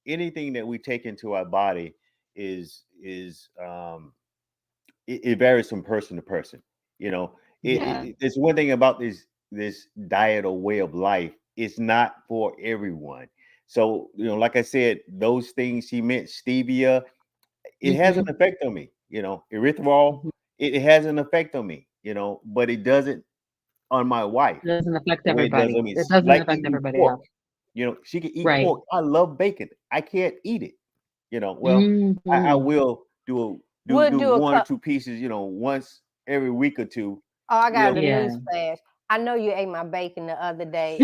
Speaker 2: anything that we take into our body is it varies from person to person. There's one thing about this diet or way of life. It's not for everyone. So like I said, those things she meant, stevia, it has an effect on me. Erythritol, it has an effect on me. but it doesn't on my wife
Speaker 1: It doesn't affect
Speaker 2: the way it does
Speaker 1: everybody.
Speaker 2: on me.
Speaker 1: It
Speaker 2: It's
Speaker 1: doesn't
Speaker 2: like
Speaker 1: affect
Speaker 2: eating
Speaker 1: everybody
Speaker 2: pork.
Speaker 1: else.
Speaker 2: She can eat
Speaker 1: Right.
Speaker 2: pork. I love bacon. I can't eat it. Well, I
Speaker 1: Hmm.
Speaker 2: will do
Speaker 3: We'll
Speaker 2: do
Speaker 3: do a
Speaker 2: one or
Speaker 3: cup.
Speaker 2: two pieces, once every week or two.
Speaker 3: Oh, I got a
Speaker 1: Yeah.
Speaker 3: news flash. I know you ate my bacon the other day.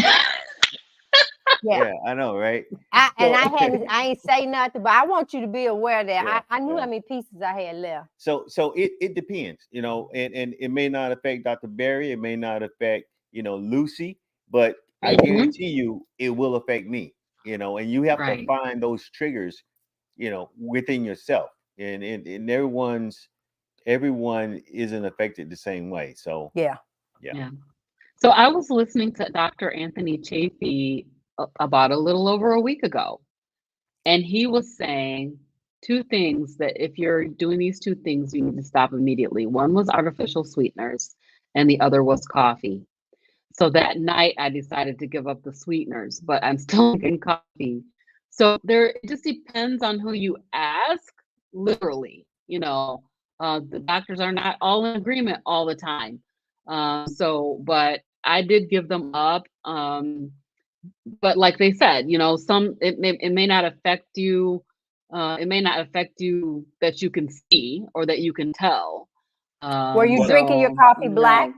Speaker 3: Yeah.
Speaker 2: Yeah, I know, right?
Speaker 3: I
Speaker 2: So
Speaker 3: ain't say nothing, but I want you to be aware that
Speaker 2: yeah,
Speaker 3: I knew
Speaker 2: yeah.
Speaker 3: how many pieces I had left.
Speaker 2: So it depends, and it may not affect Dr. Barry, it may not affect, Lucy, but I
Speaker 1: Hmm.
Speaker 2: guarantee you it will affect me, and you have to
Speaker 1: Right.
Speaker 2: find those triggers, within yourself. And everyone isn't affected the same way. So
Speaker 3: Yeah.
Speaker 2: yeah.
Speaker 1: Yeah. So I was listening to Dr. Anthony Chafee about a little over a week ago, and he was saying two things that if you're doing these two things, you need to stop immediately. One was artificial sweeteners, and the other was coffee. So that night, I decided to give up the sweeteners, but I'm still drinking coffee. So it just depends on who you ask, literally. The doctors are not all in agreement all the time. But I did give them up. But like they said, it may not affect you. It may not affect you that you can see or that you can tell.
Speaker 3: Were you
Speaker 2: Well,
Speaker 3: drinking your
Speaker 1: So
Speaker 3: coffee black?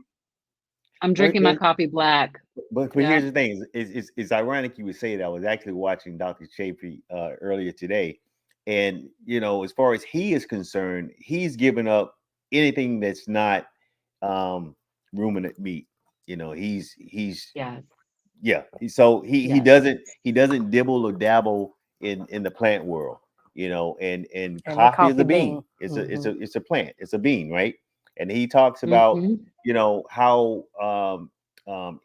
Speaker 1: I'm
Speaker 2: but,
Speaker 1: drinking my
Speaker 2: but
Speaker 1: coffee black.
Speaker 2: but
Speaker 1: Yeah.
Speaker 2: here's the thing: it's ironic you would say that. I was actually watching Dr. Chafee earlier today, and as far as he is concerned, he's given up anything that's not ruminant meat. He's
Speaker 1: Yes.
Speaker 2: yeah. So he
Speaker 1: Yes.
Speaker 2: doesn't dibble or dabble in the plant world. And
Speaker 3: And that
Speaker 2: coffee is
Speaker 3: coffee
Speaker 2: a bean.
Speaker 3: bean.
Speaker 2: It's a plant. It's a bean, right? And he talks about
Speaker 1: Mhm.
Speaker 2: how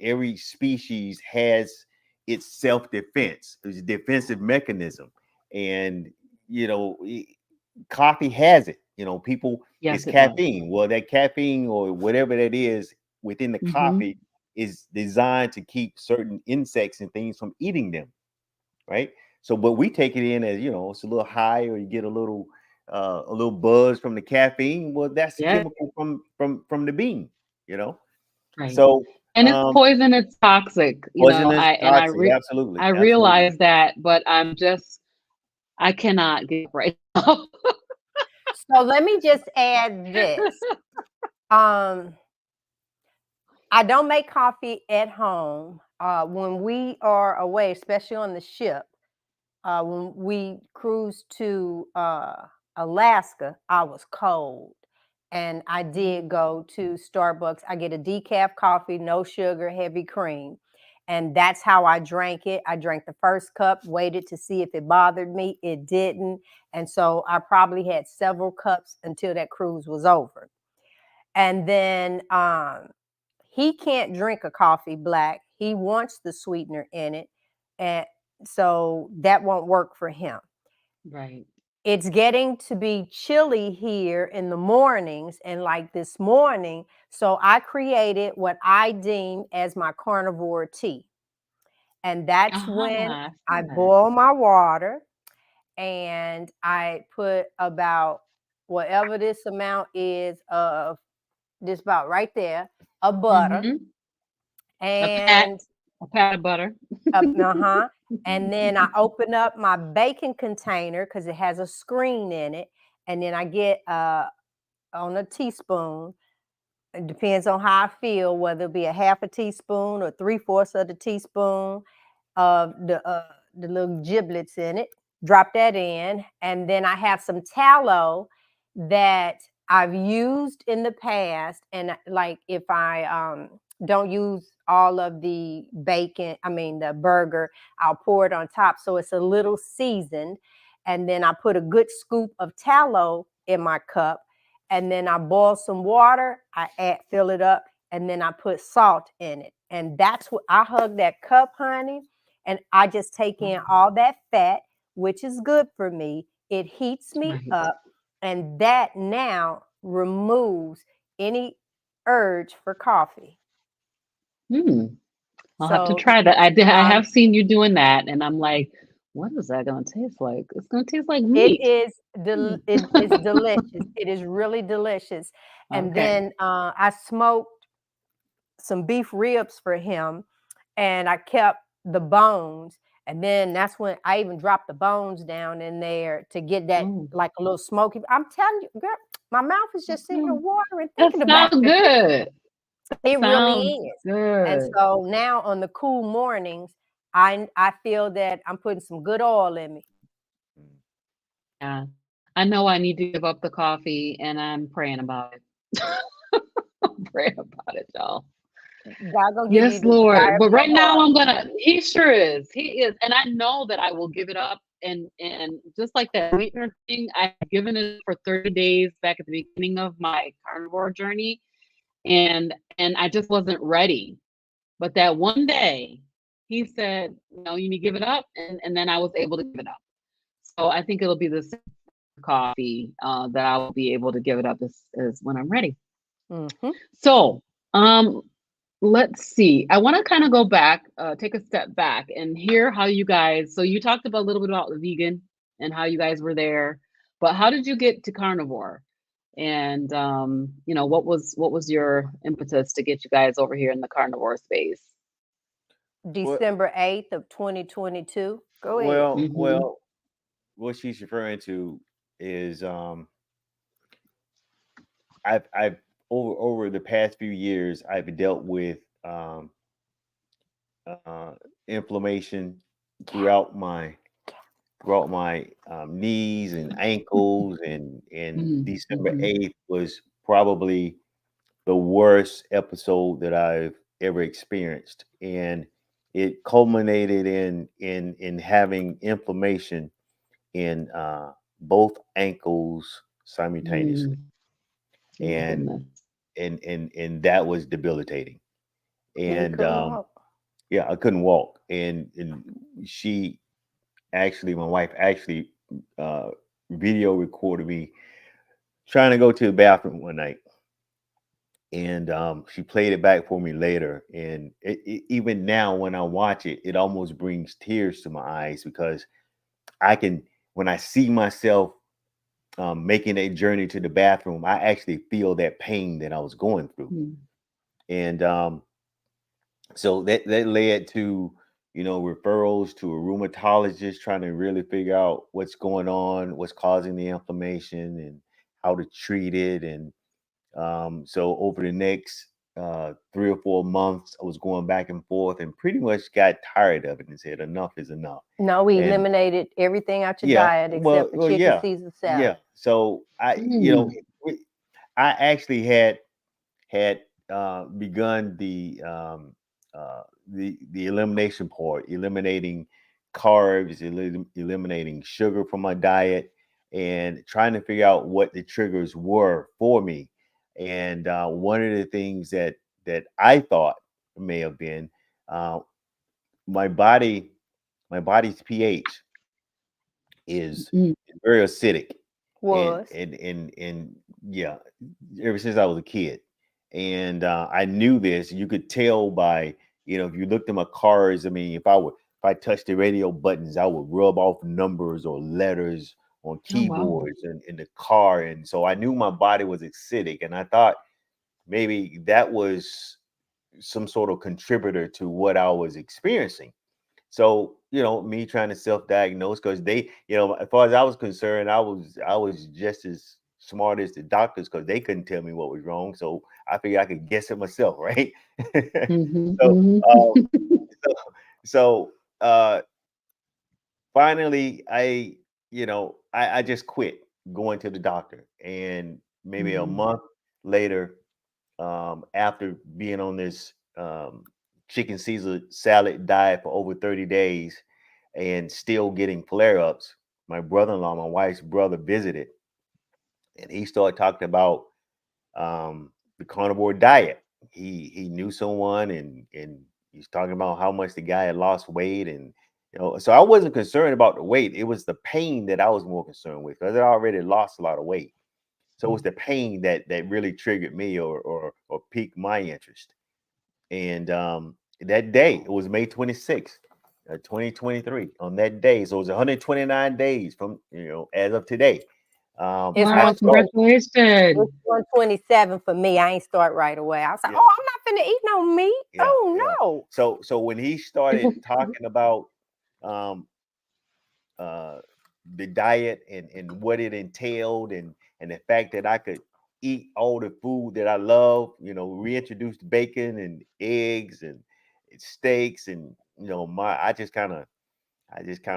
Speaker 2: every species has its self defense, its defensive mechanism, and you know coffee has it. People, it's
Speaker 1: Yes, it does.
Speaker 2: caffeine. Well, that caffeine or whatever that is within the
Speaker 1: Mhm.
Speaker 2: coffee is designed to keep certain insects and things from eating them, right? So, but we take it in as it's a little high, or you get a little buzz from the caffeine. Well, that's the
Speaker 1: Yeah,
Speaker 2: chemical from the bean, you know.
Speaker 1: right.
Speaker 2: So,
Speaker 1: And it's poison, it's toxic,
Speaker 2: poisonous,
Speaker 1: I
Speaker 2: toxic, absolutely,
Speaker 1: I
Speaker 2: absolutely.
Speaker 1: realize that, but I cannot get right now.
Speaker 3: So let me just add this. Um, I don't make coffee at home. When we are away, especially on the ship, when we cruised to Alaska, I was cold. And I did go to Starbucks. I get a decaf coffee, no sugar, heavy cream. And that's how I drank it. I drank the first cup, waited to see if it bothered me. It didn't. And so I probably had several cups until that cruise was over. And then he can't drink a coffee black. He wants the sweetener in it. And so that won't work for him.
Speaker 1: Right.
Speaker 3: It's getting to be chilly here in the mornings, and like this morning, so I created what I deem as my carnivore tea. And that's when
Speaker 1: I
Speaker 3: I
Speaker 1: saw that.
Speaker 3: boil my water and I put about whatever this amount is of this, about right there, of butter.
Speaker 1: Mhm. A pat
Speaker 3: And
Speaker 1: a pat of butter.
Speaker 3: uh-huh. And then I open up my baking container because it has a screen in it. And then I get on a teaspoon. It depends on how I feel, whether it be a half a teaspoon or 3/4 of the teaspoon of the little giblets in it. Drop that in, and then I have some tallow that I've used in the past. And like if I don't use all of the bacon, I mean the burger, I'll pour it on top so it's a little seasoned. And then I put a good scoop of tallow in my cup, and then I boil some water. Fill it up, and then I put salt in it, and that's what I hug that cup, honey. And I just take in all that fat, which is good for me. It heats me
Speaker 1: Right.
Speaker 3: up, and that now removes any urge for coffee.
Speaker 1: Hmm. I'll have to
Speaker 3: So,
Speaker 1: try that. I
Speaker 3: um,
Speaker 1: have seen you doing that, and I'm like, What is that gonna taste like? It's gonna taste like
Speaker 3: It
Speaker 1: meat.
Speaker 3: is
Speaker 1: Mm.
Speaker 3: it's delicious. It is really delicious. And
Speaker 1: Okay.
Speaker 3: then I smoked some beef ribs for him, and I kept the bones. And then that's when I even dropped the bones down in there to get that
Speaker 1: Oh,
Speaker 3: like a little smoky. I'm telling you, girl, my mouth is just sitting here
Speaker 1: mm.
Speaker 3: watering
Speaker 1: That
Speaker 3: thinking about
Speaker 1: sounds
Speaker 3: it.
Speaker 1: good.
Speaker 3: It really
Speaker 1: Sounds
Speaker 3: is. And
Speaker 1: good.
Speaker 3: so now on the cool mornings, I feel that I'm putting some good oil in me.
Speaker 2: Mm.
Speaker 1: Yeah. I know I need to give up the coffee, and I'm praying about it. I'm praying about it, y'all.
Speaker 3: God gonna give you
Speaker 1: Yes,
Speaker 3: the desire
Speaker 1: Lord.
Speaker 3: of
Speaker 1: But
Speaker 3: your
Speaker 1: right now
Speaker 3: heart.
Speaker 1: I'm gonna he sure is. He is. And I know that I will give it up. And just like that sweetener thing, I've given it for 30 days back at the beginning of my carnivore journey. And I just wasn't ready. But that one day he said, no, you need to give it up. And then I was able to give it up. So I think it'll be the same coffee that I will be able to give it up as when I'm ready.
Speaker 3: Mhm.
Speaker 1: So um let's see. I want to kind of go back, take a step back and hear how you guys. So you talked about a little bit about the vegan and how you guys were there, but how did you get to carnivore? And what was your impetus to get you guys over here in the carnivore space?
Speaker 2: Well,
Speaker 3: December 8th of 2022. Go ahead.
Speaker 2: well,
Speaker 1: Mm-hmm.
Speaker 2: well, what she's referring to is I've over the past few years I've dealt with uh, inflammation throughout my knees and ankles, and December
Speaker 1: Mm-hmm.
Speaker 2: 8th was probably the worst episode that I've ever experienced, and it culminated in having inflammation in both ankles simultaneously,
Speaker 1: Mm. Oh
Speaker 2: and
Speaker 1: goodness.
Speaker 2: and that was debilitating.
Speaker 3: And you
Speaker 2: And
Speaker 3: couldn't walk.
Speaker 2: yeah, I couldn't walk, and she actually, my wife actually uh, video recorded me trying to go to the bathroom one night, and she played it back for me later. And even now, when I watch it, it almost brings tears to my eyes because I can, when I see myself making a journey to the bathroom, I actually feel that pain that I was going through.
Speaker 1: Mm.
Speaker 2: And so that led to, referrals to a rheumatologist, trying to really figure out what's going on, what's causing the inflammation, and how to treat it. And so over the next 3 or 4 months, I was going back and forth and pretty much got tired of it and said enough is enough.
Speaker 3: No, we
Speaker 2: And
Speaker 3: eliminated everything out your
Speaker 2: yeah,
Speaker 3: diet
Speaker 2: well,
Speaker 3: except for chicken
Speaker 2: yeah,
Speaker 3: Caesar
Speaker 2: yeah.
Speaker 3: salad.
Speaker 2: So
Speaker 1: Mm.
Speaker 2: I actually had begun the elimination part, eliminating carbs, eliminating sugar from my diet, and trying to figure out what the triggers were for me. And one of the things that I thought may have been uh, my body, my body's pH is
Speaker 1: Mm.
Speaker 2: very acidic, and
Speaker 3: Was.
Speaker 2: yeah, ever since I was a kid, and I knew this. You could tell by, if you looked at my cars. I mean, if I touched the radio buttons, I would rub off numbers or letters on
Speaker 1: Oh wow.
Speaker 2: keyboards and in the car, and so I knew my body was acidic, and I thought maybe that was some sort of contributor to what I was experiencing. So, me trying to self-diagnose, because they, as far as I was concerned, I was just as smart as the doctors, because they couldn't tell me what was wrong. So I figured I could guess it myself, right?
Speaker 1: Mm-hmm.
Speaker 2: so,
Speaker 1: Mm-hmm.
Speaker 2: so, so finally, I just quit going to the doctor, and maybe a
Speaker 1: Mm.
Speaker 2: month later, after being on this chicken Caesar salad diet for over 30 days and still getting flare ups, my brother in law, my wife's brother, visited, and he started talking about the carnivore diet. He knew someone, and he's talking about how much the guy had lost weight. And so I wasn't concerned about the weight. It was the pain that I was more concerned with, because I already lost a lot of weight. So it was the pain that really triggered me, or piqued my interest. And that day, it was May 26th. 2023 on that day. So it's 129 days from, as of today.
Speaker 3: It's
Speaker 2: I
Speaker 1: Wow,
Speaker 2: started.
Speaker 1: congratulations.
Speaker 3: It's 127 for me. I ain't start right away. I was like,
Speaker 2: Yeah,
Speaker 3: oh, I'm not finna eat no meat.
Speaker 2: yeah, yeah.
Speaker 3: Oh no.
Speaker 2: So when he started talking about um the diet and what it entailed and the fact that I could eat all the food that I love, reintroduced bacon and eggs and steaks and I just kind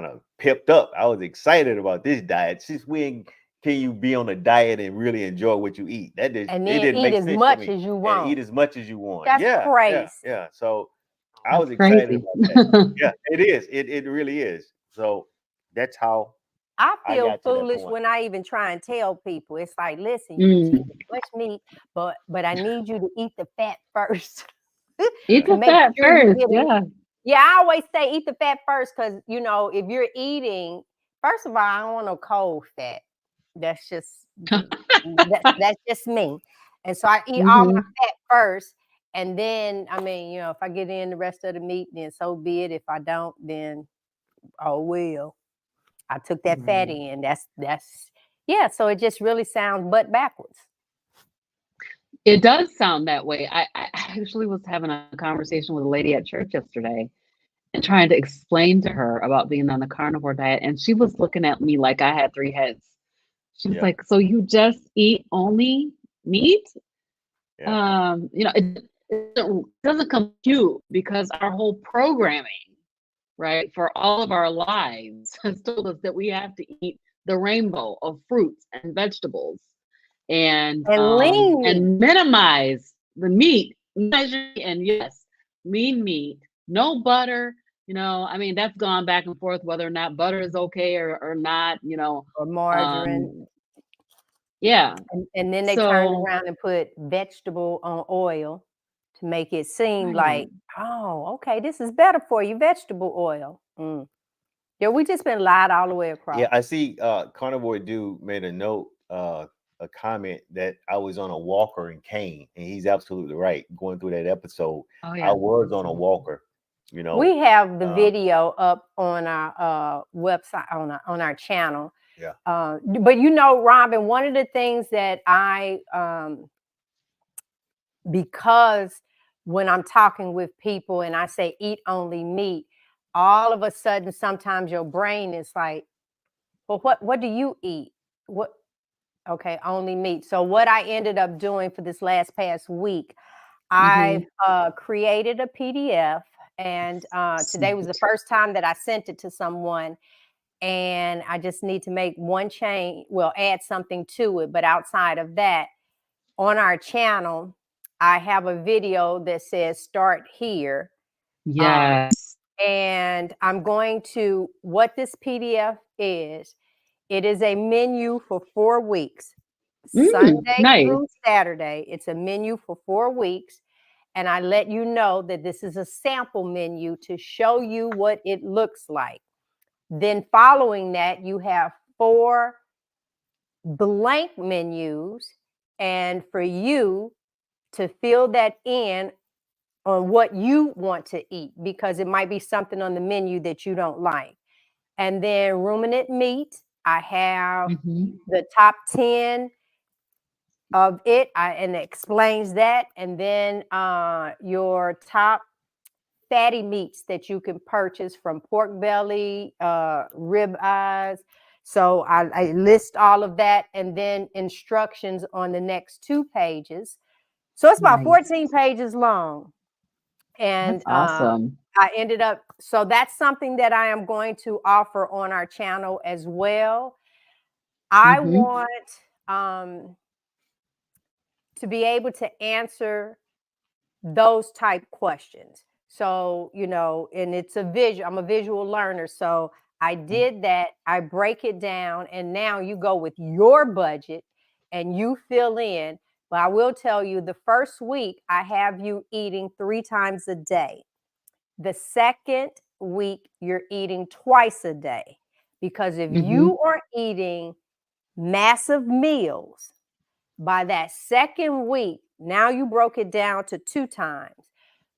Speaker 2: of pipped up. I was excited about this diet. Since when can you be on a diet and really enjoy what you eat?
Speaker 3: And
Speaker 2: It
Speaker 3: then
Speaker 2: didn't
Speaker 3: eat
Speaker 2: make
Speaker 3: as
Speaker 2: sense to
Speaker 3: much
Speaker 2: me.
Speaker 3: as you
Speaker 2: And eat
Speaker 3: want.
Speaker 2: as much as you want.
Speaker 3: That's
Speaker 2: Yeah, yeah,
Speaker 3: crazy.
Speaker 2: yeah. So I
Speaker 1: That's
Speaker 2: was excited
Speaker 1: crazy.
Speaker 2: about that. Yeah, it is. It really is. So that's how
Speaker 3: I
Speaker 2: I
Speaker 3: feel
Speaker 2: got to that
Speaker 3: foolish
Speaker 2: point.
Speaker 3: when I even try and tell people. It's like, listen, you can eat
Speaker 1: Mm.
Speaker 3: as much meat, but I need you to eat the fat first
Speaker 1: Eat
Speaker 3: to
Speaker 1: the
Speaker 3: make
Speaker 1: fat
Speaker 3: sure you
Speaker 1: first.
Speaker 3: get enough.
Speaker 1: Yeah.
Speaker 3: Yeah, I always say eat the fat first because if you're eating, first of all, I don't want no cold fat. That's just that's just me. And so I eat all my
Speaker 1: Hmm.
Speaker 3: fat first. And then, I mean, if I get in the rest of the meat, then so be it. If I don't, then oh well. I took that fat
Speaker 1: Right.
Speaker 3: in. That's yeah. So it just really sounds butt backwards.
Speaker 1: It does sound that way. I actually was having a conversation with a lady at church yesterday and trying to explain to her about being on the carnivore diet. And she was looking at me like I had three heads. She was
Speaker 2: Yeah,
Speaker 1: like, "So you just eat only meat?"
Speaker 2: yeah,
Speaker 1: It doesn't compute because our whole programming, right, for all of our lives has told us that we have to eat the rainbow of fruits and vegetables
Speaker 3: And lean meat.
Speaker 1: and minimize the meat, measure, and yes, lean meat, no butter. I mean, that's gone back and forth whether or not butter is okay or not.
Speaker 3: Or
Speaker 1: Um,
Speaker 3: margarine.
Speaker 1: yeah.
Speaker 3: And then they turn
Speaker 1: So,
Speaker 3: around and put vegetable on oil to make it seem
Speaker 1: right.
Speaker 3: like, oh, okay, this is better for you, vegetable oil. Yeah, we just been lied all the way
Speaker 2: yeah.
Speaker 3: across.
Speaker 2: I see. Carnivore dude made a note, a comment that I was on a walker and cane, and he's absolutely right. Going through that episode,
Speaker 1: Oh
Speaker 2: I
Speaker 1: yeah.
Speaker 2: was on a walker. You know,
Speaker 3: We have the
Speaker 2: uh,
Speaker 3: video up on our website on our channel.
Speaker 2: yeah,
Speaker 3: But Robin, one of the things that I because when I'm talking with people and I say eat only meat, all of a sudden sometimes your brain is like, well, what do you eat? What Okay, only meat. So what I ended up doing for this past week, I've
Speaker 1: Hmm.
Speaker 3: created a PDF, and today was the
Speaker 1: Sweet.
Speaker 3: first time that I sent it to someone, and I just need to make one change, well, add something to it. But outside of that, on our channel, I have a video that says start here. Um,
Speaker 1: Yes.
Speaker 3: and I'm going to, what this PDF is, it is a menu for 4 weeks, Sunday
Speaker 1: Nice.
Speaker 3: through Saturday. It's a menu for 4 weeks. And I let you know that this is a sample menu to show you what it looks like. Then following that, you have 4 blank menus. And for you to fill that in on what you want to eat, because it might be something on the menu that you don't like. And then ruminant meat, I have
Speaker 1: Hmm.
Speaker 3: the top 10 of it, and it explains that. And then your top fatty meats that you can purchase from pork belly, rib eyes. So I list all of that, and then instructions on the next 2 pages. So it's about
Speaker 1: Nice.
Speaker 3: 14 pages long. And
Speaker 1: That's awesome.
Speaker 3: I ended up, so that's something that I am going to offer on our channel as well. I
Speaker 1: Hmm.
Speaker 3: want to be able to answer those type questions. So, and it's a visual, I'm a visual learner. So I did that. I break it down, and now you go with your budget and you fill in. But I will tell you, the first week, I have you eating 3 times a day. The second week, you're eating twice a day. Because if
Speaker 1: Hmm.
Speaker 3: you are eating massive meals, by that second week, now you broke it down to 2 times.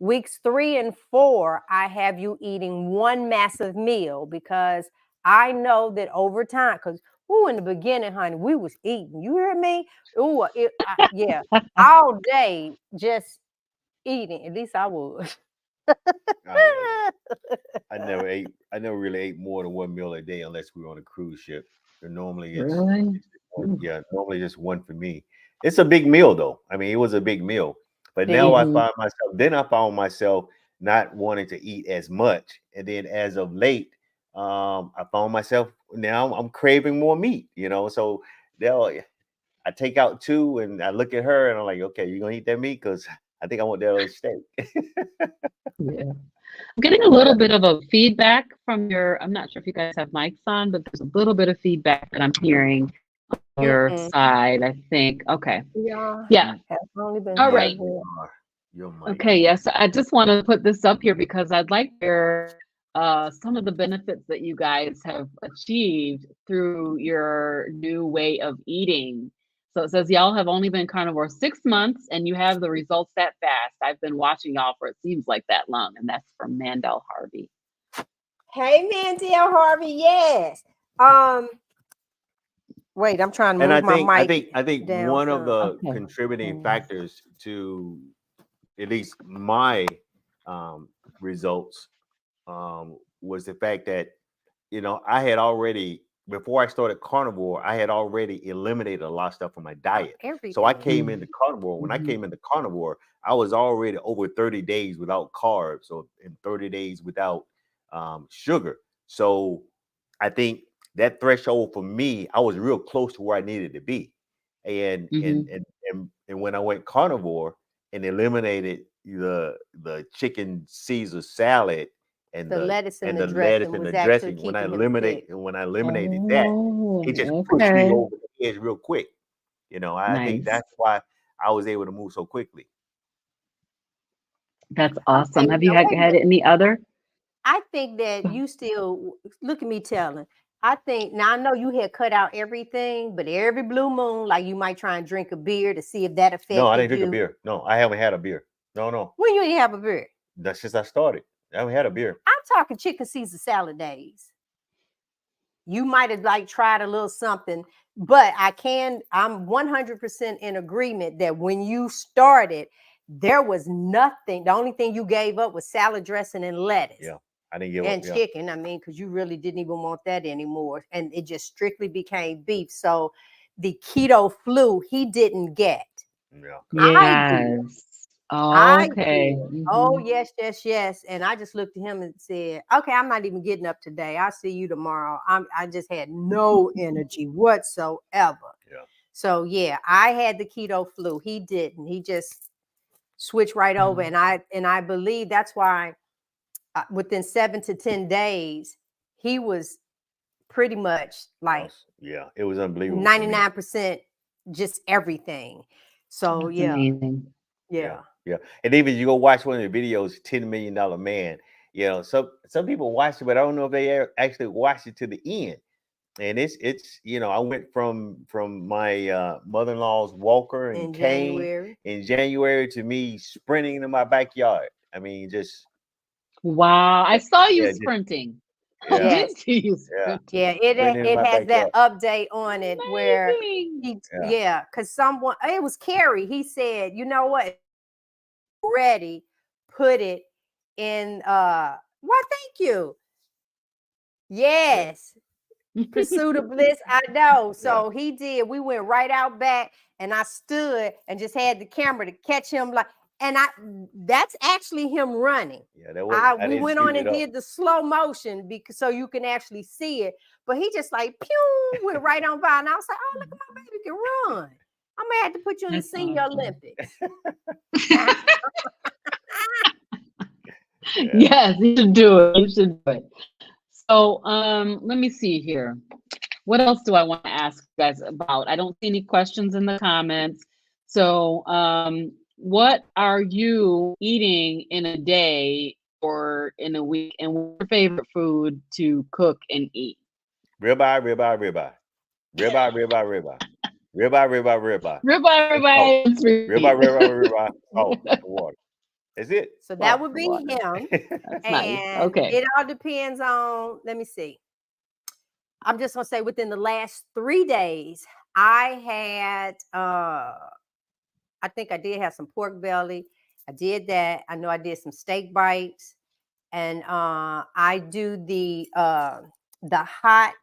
Speaker 3: Weeks 3 and 4, I have you eating one massive meal because I know that over time, because in the beginning, honey, we was eating. You hear me? Yeah, all day just eating. At least I was.
Speaker 2: I never really ate more than one meal a day unless we were on a cruise ship. And normally
Speaker 1: Really?
Speaker 2: normally just one for me. It's a big meal though. I mean, it was a big meal. But now I found myself not wanting to eat as much. And then as of late, I found myself now I'm craving more meat, So I take out 2 and I look at her and I'm like, okay, you gonna eat that meat? Because I think I want that other steak.
Speaker 1: Yeah. I'm getting a little bit of a feedback from I'm not sure if you guys have mics on, but there's a little bit of feedback that I'm hearing on your side, I think. Okay. Yeah. All right. Okay, yes. I just want to put this up here because I'd like to hear some of the benefits that you guys have achieved through your new way of eating. So it says y'all have only been carnivore 6 months and you have the results that fast. I've been watching y'all for it seems like that long, and that's from Mandel Harvey.
Speaker 3: Hey, Mandel Harvey, yes. Wait, I'm trying to move my mic.
Speaker 2: I think one of the contributing factors to at least my results was the fact that I had already, before I started carnivore, I had already eliminated a lot of stuff from my diet. So I came into carnivore. When I came into carnivore, I was already over 30 days without carbs, or in 30 days without sugar. So I think that threshold for me, I was real close to where I needed to be. And when I went carnivore and eliminated the chicken Caesar salad and the lettuce and the dressing, when I eliminated that, it just pushed me over the edge real quick. I think that's why I was able to move so quickly.
Speaker 1: That's awesome. Have you had any other?
Speaker 3: I think that you still look at me telling. I think now I know you had cut out everything, but every blue moon, like you might try and drink a beer to see if that affected you.
Speaker 2: No, I didn't drink a beer. No, I haven't had a beer. No.
Speaker 3: When you didn't have a beer?
Speaker 2: That's since I started. I haven't had a beer.
Speaker 3: I'm talking chicken Caesar salad days. You might have tried a little something, but I'm 100% in agreement that when you started, there was nothing. The only thing you gave up was salad dressing and lettuce.
Speaker 2: Yeah, I didn't give up.
Speaker 3: And chicken. I mean, because you really didn't even want that anymore. And it just strictly became beef. So the keto flu, he didn't get.
Speaker 1: Yeah. Okay.
Speaker 3: Oh, yes. And I just looked at him and said, okay, I'm not even getting up today. I'll see you tomorrow. I just had no energy whatsoever.
Speaker 2: Yeah.
Speaker 3: So yeah, I had the keto flu. He didn't. He just switch right over. And I believe that's why within 7 to 10 days, he was pretty much
Speaker 2: it was unbelievable.
Speaker 3: 99% just everything. So
Speaker 1: that's amazing.
Speaker 3: Yeah.
Speaker 2: And even you go watch one of the videos, $10 Million Man, some people watch it, but I don't know if they actually watched it to the end. And it's I went from my mother-in-law's walker and cane in January to me sprinting in my backyard. I mean, just
Speaker 1: wow. I saw you sprinting.
Speaker 3: Yeah. It has that update on it where because someone, it was Carrie, he said, you know what, ready, put it in thank you. Yes. Pursuit of Bliss, I know. So he did. We went right out back and I stood and just had the camera to catch him and that's actually him running.
Speaker 2: Yeah,
Speaker 3: we went on and did the slow motion so you can actually see it. But he just pew, went right on by. And I was like, oh, look at my baby can run. I may have to put you in the Senior Olympics.
Speaker 1: Yes, you should do it. So let me see here. What else do I want to ask you guys about? I don't see any questions in the comments. So what are you eating in a day or in a week? And what's your favorite food to cook and eat?
Speaker 2: Ribeye. Ribeye.
Speaker 1: Ribeye.
Speaker 2: Oh, water. That's it.
Speaker 3: So that would
Speaker 1: for
Speaker 3: be
Speaker 1: water.
Speaker 3: him.
Speaker 1: That's nice.
Speaker 3: And
Speaker 1: Okay.
Speaker 3: it all depends on, let me see. I'm just gonna say within the last 3 days, I had I think I did have some pork belly. I did that. I know I did some steak bites. And I do the hot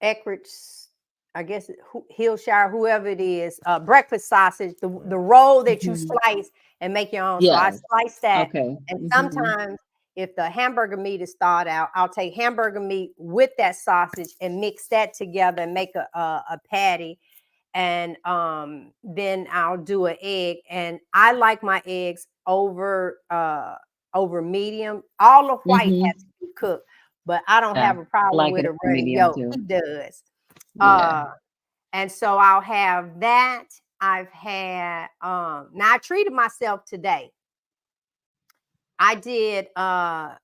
Speaker 3: Eckrich, I guess Hillshire, whoever it is, breakfast sausage, the roll that you
Speaker 1: Mhm.
Speaker 3: slice and make your own. So I
Speaker 1: Yes.
Speaker 3: slice that,
Speaker 1: Okay.
Speaker 3: and
Speaker 1: Mhm.
Speaker 3: sometimes if the hamburger meat is thawed out, I'll take hamburger meat with that sausage and mix that together and make a patty. And then I'll do an egg, and I like my eggs over medium. All the white
Speaker 1: Mhm.
Speaker 3: has to be cooked, but I don't
Speaker 1: Yeah.
Speaker 3: have a
Speaker 1: I
Speaker 3: problem
Speaker 1: like
Speaker 3: with
Speaker 1: it
Speaker 3: a
Speaker 1: over
Speaker 3: runny
Speaker 1: medium
Speaker 3: yolk.
Speaker 1: too.
Speaker 3: He does.
Speaker 1: Yeah.
Speaker 3: And so I'll have that. I've had now I treated myself today. I did I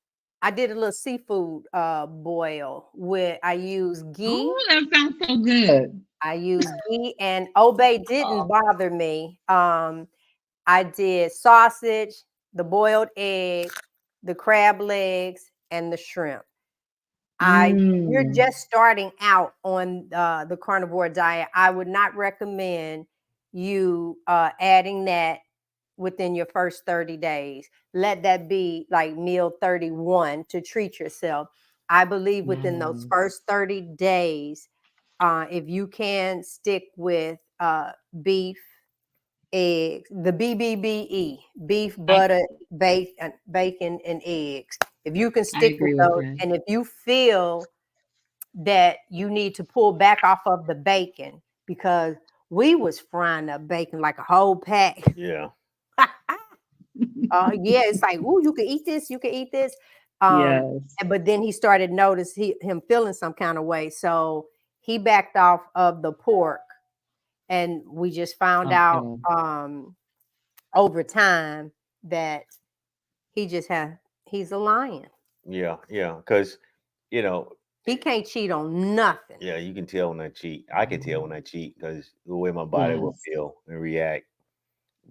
Speaker 3: did a little seafood boil with I use ghee.
Speaker 1: Oh, that sounds so good.
Speaker 3: I used ghee, and obey didn't
Speaker 1: Oh.
Speaker 3: bother me. I did sausage, the boiled egg, the crab legs, and the shrimp. You're
Speaker 1: Mm.
Speaker 3: just starting out on the carnivore diet. I would not recommend you adding that within your first 30 days. Let that be like meal 31 to treat yourself. I believe within those
Speaker 1: Nice.
Speaker 3: first 30 days, if you can stick with beef, eggs, the BBBE, beef,
Speaker 1: I
Speaker 3: butter, bacon, and eggs. If you can
Speaker 1: I
Speaker 3: stick with
Speaker 1: agree with
Speaker 3: those,
Speaker 1: that.
Speaker 3: and if you feel that you need to pull back off of the bacon, because we was frying up bacon like a whole pack.
Speaker 2: Yeah.
Speaker 3: Yeah, it's like, oh, you can eat this, you can eat this.
Speaker 1: Yes.
Speaker 3: But then he started notice him feeling some kind of way, so he backed off of the pork, and we just found out
Speaker 1: Okay.
Speaker 3: over time that he's a lion.
Speaker 2: Yeah. Yeah. Because, you know,
Speaker 3: He can't cheat on nothing.
Speaker 2: yeah, you can tell when I cheat. I can tell when I cheat because the way my body will
Speaker 1: Yes.
Speaker 2: feel and react.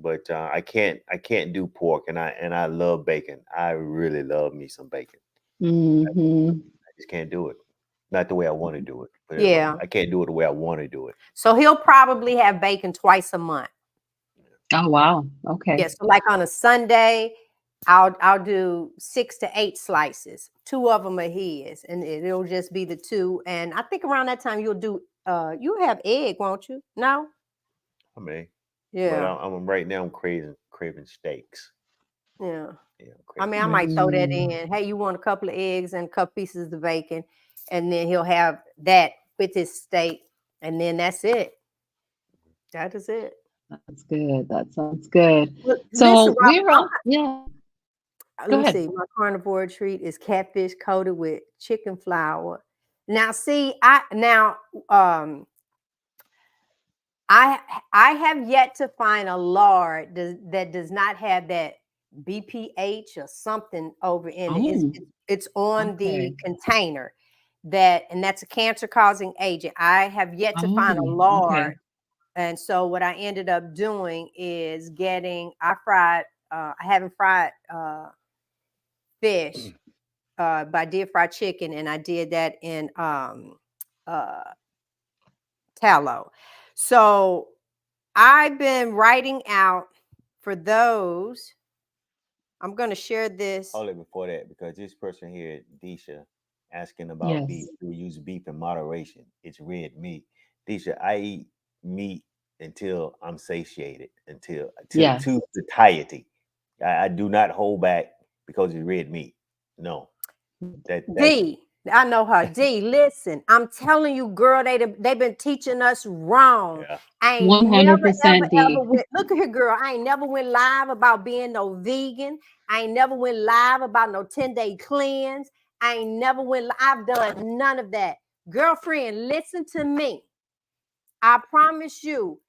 Speaker 2: But I can't do pork, and I love bacon. I really love me some bacon.
Speaker 1: Mhm.
Speaker 2: I just can't do it. Not the way I want to do it. Put it like
Speaker 3: Yeah.
Speaker 2: I can't do it the way I want to do it.
Speaker 3: So he'll probably have bacon twice a month.
Speaker 1: Oh, wow. Okay.
Speaker 3: Yeah. So like on a Sunday, I'll do 6 to 8 slices. 2 of them are his, and it'll just be the 2. And I think around that time you'll have egg, won't you? No?
Speaker 2: I mean, but
Speaker 3: Yeah.
Speaker 2: I'm right now. I'm craving steaks.
Speaker 3: Yeah.
Speaker 2: Yeah, I'm
Speaker 3: I
Speaker 2: craving
Speaker 3: mean, I
Speaker 2: steaks.
Speaker 3: might throw that
Speaker 1: Mm.
Speaker 3: in. Hey, you want a couple of eggs and a couple pieces of bacon, and then he'll have that with his steak, and then that's it. That is it.
Speaker 1: That's good. That sounds good.
Speaker 3: Well, listen,
Speaker 1: So
Speaker 3: Rob,
Speaker 1: we're all, yeah. Go
Speaker 3: let me
Speaker 1: ahead.
Speaker 3: see. My carnivore treat is catfish coated with chicken flour. Now, see, I I have yet to find a lard that does not have that BPH or something over in it.
Speaker 1: Oh,
Speaker 3: It's on the
Speaker 1: okay.
Speaker 3: container and that's a cancer causing agent. I have yet to find a
Speaker 1: Oh, okay.
Speaker 3: lard, and so what I ended up doing is I haven't fried fish, but I did fried chicken, and I did that in uh tallow. So I've been writing out for those. I'm going to share this.
Speaker 2: Hold it before that because this person here, Disha, asking about beef.
Speaker 1: Yes.
Speaker 2: Do we use beef in moderation? It's red meat. Disha, I eat meat until I'm satiated, until to
Speaker 1: Yes.
Speaker 2: satiety. I do not hold back because it's red meat. No, that's
Speaker 3: D, I know her. D, listen, I'm telling you, girl, they've been teaching us wrong.
Speaker 2: yeah.
Speaker 3: I ain't never, ever,
Speaker 1: 100%
Speaker 3: ever
Speaker 1: D.
Speaker 3: went. Look at here, girl. I ain't never went live about being no vegan. I ain't never went live about no 10-day cleanse. I ain't never I've done none of that. Girlfriend, listen to me. I promise you,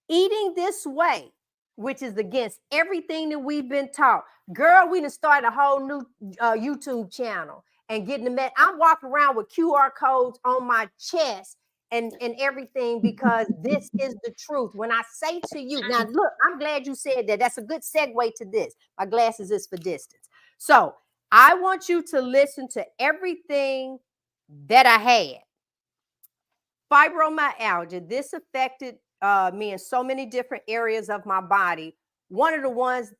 Speaker 3: eating this way, which is against everything that we've been taught. Girl, we done started a whole new YouTube channel and getting the I'm walking around with QR codes on my chest and everything, because this is the truth. When I say to you, now look, I'm glad you said that. That's a good segue to this. My glasses is for distance. So I want you to listen to everything that I had. Fibromyalgia, this affected me in so many different areas of my body. One of the ones,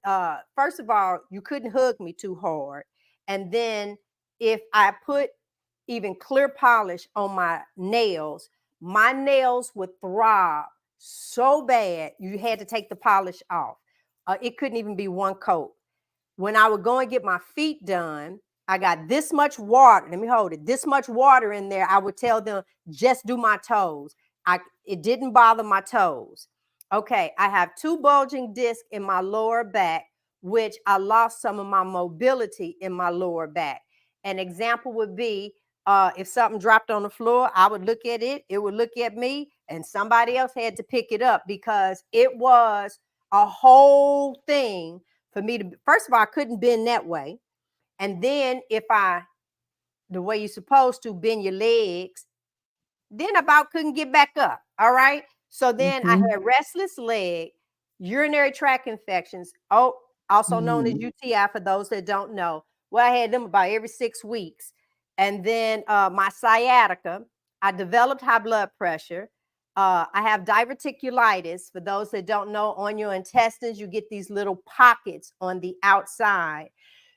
Speaker 3: first of all, you couldn't hug me too hard. And then if I put even clear polish on my nails would throb so bad you had to take the polish off. It couldn't even be one coat. When I would go and get my feet done, I got this much water. Let me hold it. This much water in there. I would tell them, just do my toes. It didn't bother my toes. Okay, I have 2 bulging discs in my lower back, which I lost some of my mobility in my lower back. An example would be if something dropped on the floor, I would look at it, it would look at me, and somebody else had to pick it up, because it was a whole thing for me to, first of all, I couldn't bend that way. And then if the way you're supposed to bend your legs, then about couldn't get back up. All right. So then I had restless leg, urinary tract infections, also known as UTI for those that don't know. Well, I had them about every 6 weeks. And then my sciatica, I developed high blood pressure. I have diverticulitis. For those that don't know, on your intestines, you get these little pockets on the outside.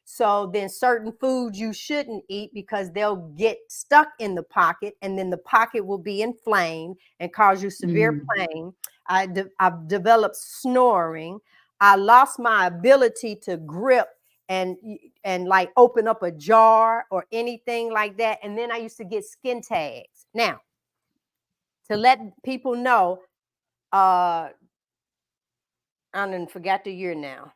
Speaker 3: So then certain foods you shouldn't eat, because they'll get stuck in the pocket, and then the pocket will be inflamed and cause you severe pain. I've developed snoring. I lost my ability to grip and like open up a jar or anything like that. And then I used to get skin tags. Now, to let people know, I didn't forget the year now.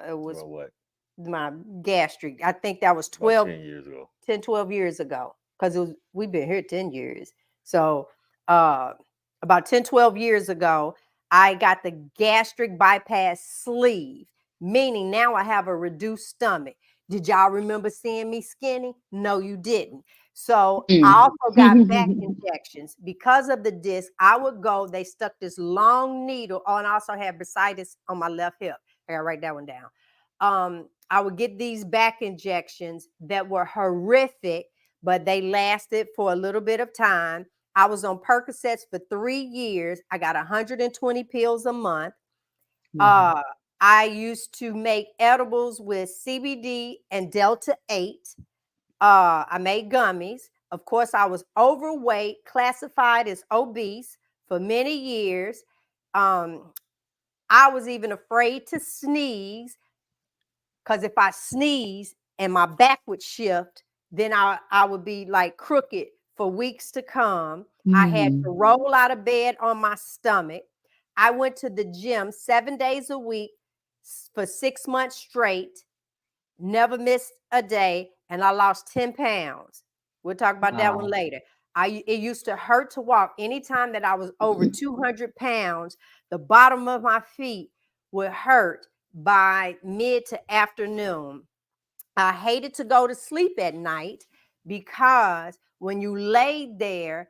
Speaker 3: It was
Speaker 2: what?
Speaker 3: My gastric. I think that was
Speaker 2: 12 years ago.
Speaker 3: 10, 12 years ago, because we've been here 10 years. So about 10, 12 years ago, I got the gastric bypass sleeve, meaning now I have a reduced stomach. Did y'all remember seeing me skinny? No, you didn't. So I also got back injections because of the disc. I would go, they stuck this long needle on. I also had bursitis on my left hip. I gotta write that one down. I would get these back injections that were horrific, but they lasted for a little bit of time. I was on Percocets for 3 years. I got 120 pills a month. I used to make edibles with CBD and Delta 8. I made gummies. Of course, I was overweight, classified as obese for many years. I was even afraid to sneeze, because if I sneeze and my back would shift, then I would be like crooked for weeks to come. I had to roll out of bed on my stomach. I went to the gym 7 days a week for 6 months straight, never missed a day, and I lost 10 pounds. We'll talk about that one later. It used to hurt to walk. Anytime that I was over 200 pounds, the bottom of my feet would hurt by mid to afternoon. I hated to go to sleep at night, because when you laid there,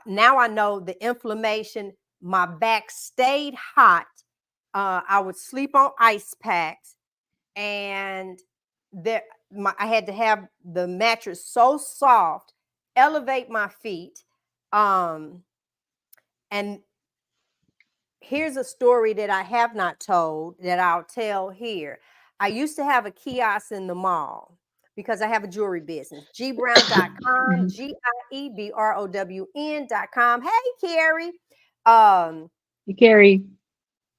Speaker 3: now I know the inflammation, my back stayed hot. I would sleep on ice packs, and I had to have the mattress so soft, elevate my feet. And here's a story that I have not told that I'll tell here. I used to have a kiosk in the mall, because I have a jewelry business. Giebrown.com, GIEBROWN.com. Hey, Carrie.
Speaker 1: Carrie.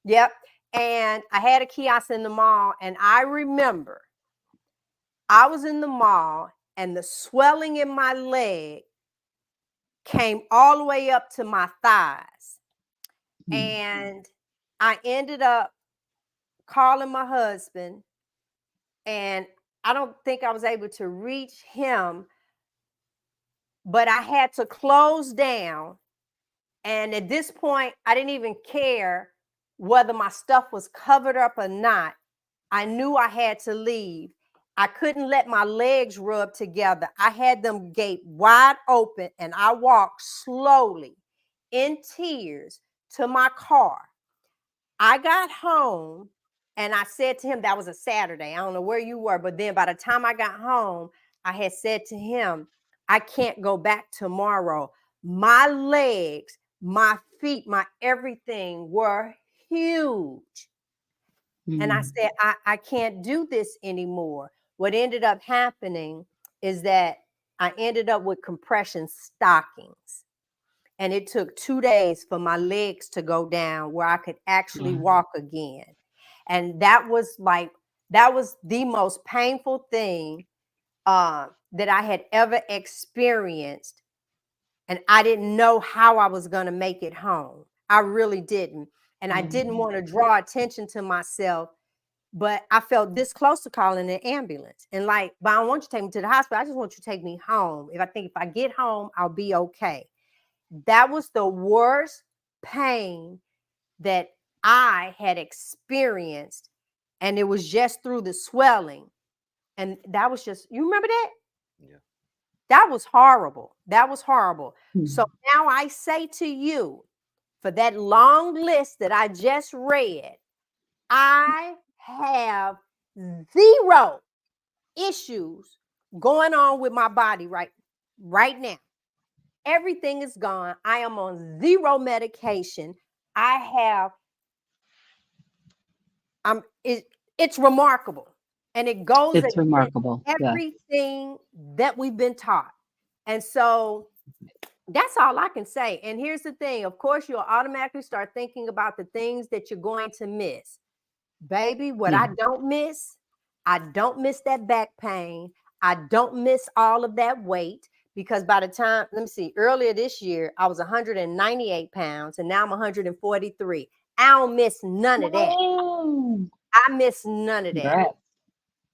Speaker 3: Yep. And I had a kiosk in the mall, and I remember I was in the mall, and the swelling in my leg came all the way up to my thighs. And I ended up calling my husband, and I don't think I was able to reach him, but I had to close down. And at this point, I didn't even care whether my stuff was covered up or not. I knew I had to leave. I couldn't let my legs rub together. I had them gape wide open, and I walked slowly in tears to my car. I got home and I said to him, that was a Saturday. I don't know where you were, but then by the time I got home, I had said to him, I can't go back tomorrow. My legs, my feet, my everything were huge. And I said, I can't do this anymore. What ended up happening is that I ended up with compression stockings. And it took 2 days for my legs to go down where I could actually walk again. And that was the most painful thing that I had ever experienced. And I didn't know how I was going to make it home. I really didn't. And I didn't want to draw attention to myself, but I felt this close to calling an ambulance. And like, but I don't want you to take me to the hospital. I just want you to take me home. If I get home, I'll be okay. That was the worst pain that I had experienced. And it was just through the swelling. And that was just, you remember that?
Speaker 2: Yeah.
Speaker 3: That was horrible. That was horrible. So now I say to you, for that long list that I just read, I have 0 issues going on with my body right now. Everything is gone. I am on 0 medication. It's remarkable. And it goes
Speaker 1: It's
Speaker 3: against
Speaker 1: remarkable.
Speaker 3: everything that we've been taught. And so that's all I can say. And here's the thing. Of course, you'll automatically start thinking about the things that you're going to miss. Baby, what I don't miss that back pain. I don't miss all of that weight, because by the time, let me see, earlier this year, I was 198 pounds and now I'm 143. I don't miss none of that. I miss none of that.
Speaker 1: Congrats.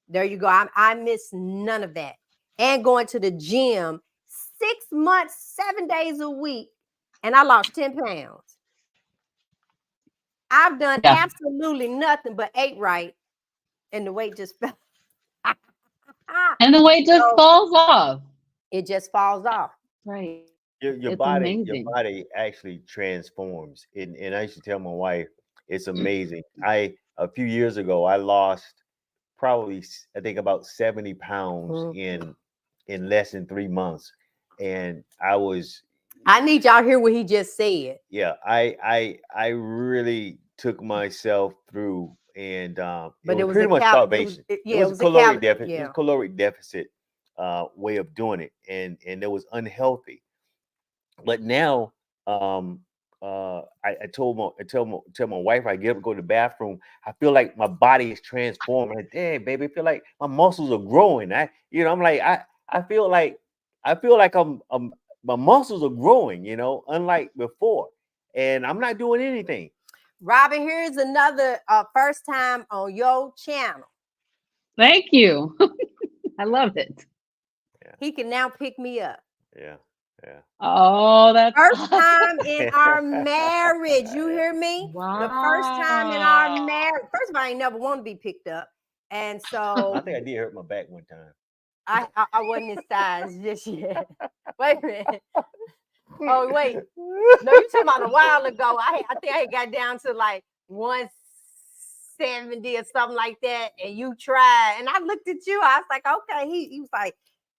Speaker 3: There you go. I miss none of that. And going to the gym 6 months, 7 days a week, and I lost 10 pounds. I've done absolutely nothing but ate right, and the weight just fell.
Speaker 1: And the weight just falls off.
Speaker 3: It just falls off.
Speaker 1: Right.
Speaker 2: Your body actually transforms. And I used to tell my wife, it's amazing. A few years ago, I lost probably, I think, about 70 pounds in less than 3 months. And
Speaker 3: I need y'all to hear what he just said.
Speaker 2: Yeah, I really took myself through, and
Speaker 3: but it was
Speaker 2: pretty much starvation.
Speaker 3: It was
Speaker 2: a caloric
Speaker 3: deficit.
Speaker 2: It was a caloric deficit way of doing it, and it was unhealthy. But now, I tell my wife, I get up and go to the bathroom, I feel like my body is transformed. I'm like, damn, baby, I feel like my muscles are growing. I'm like, I feel like I'm my muscles are growing, unlike before, and I'm not doing anything.
Speaker 3: Robin, here's another first time on your channel.
Speaker 1: Thank you. I love it.
Speaker 2: Yeah.
Speaker 3: He can now pick me up.
Speaker 2: Yeah.
Speaker 1: Oh, that's
Speaker 3: first time in our marriage. You hear me?
Speaker 1: Wow.
Speaker 3: The first time in our marriage. First of all, I ain't never want to be picked up, and so
Speaker 2: I think I did hurt my back one time.
Speaker 3: I wasn't his size just yet. Wait a minute. Oh wait, no, you talking about a while ago. I think I got down to like 170 or something like that, and you tried, and I looked at you. I was like, okay. He was like,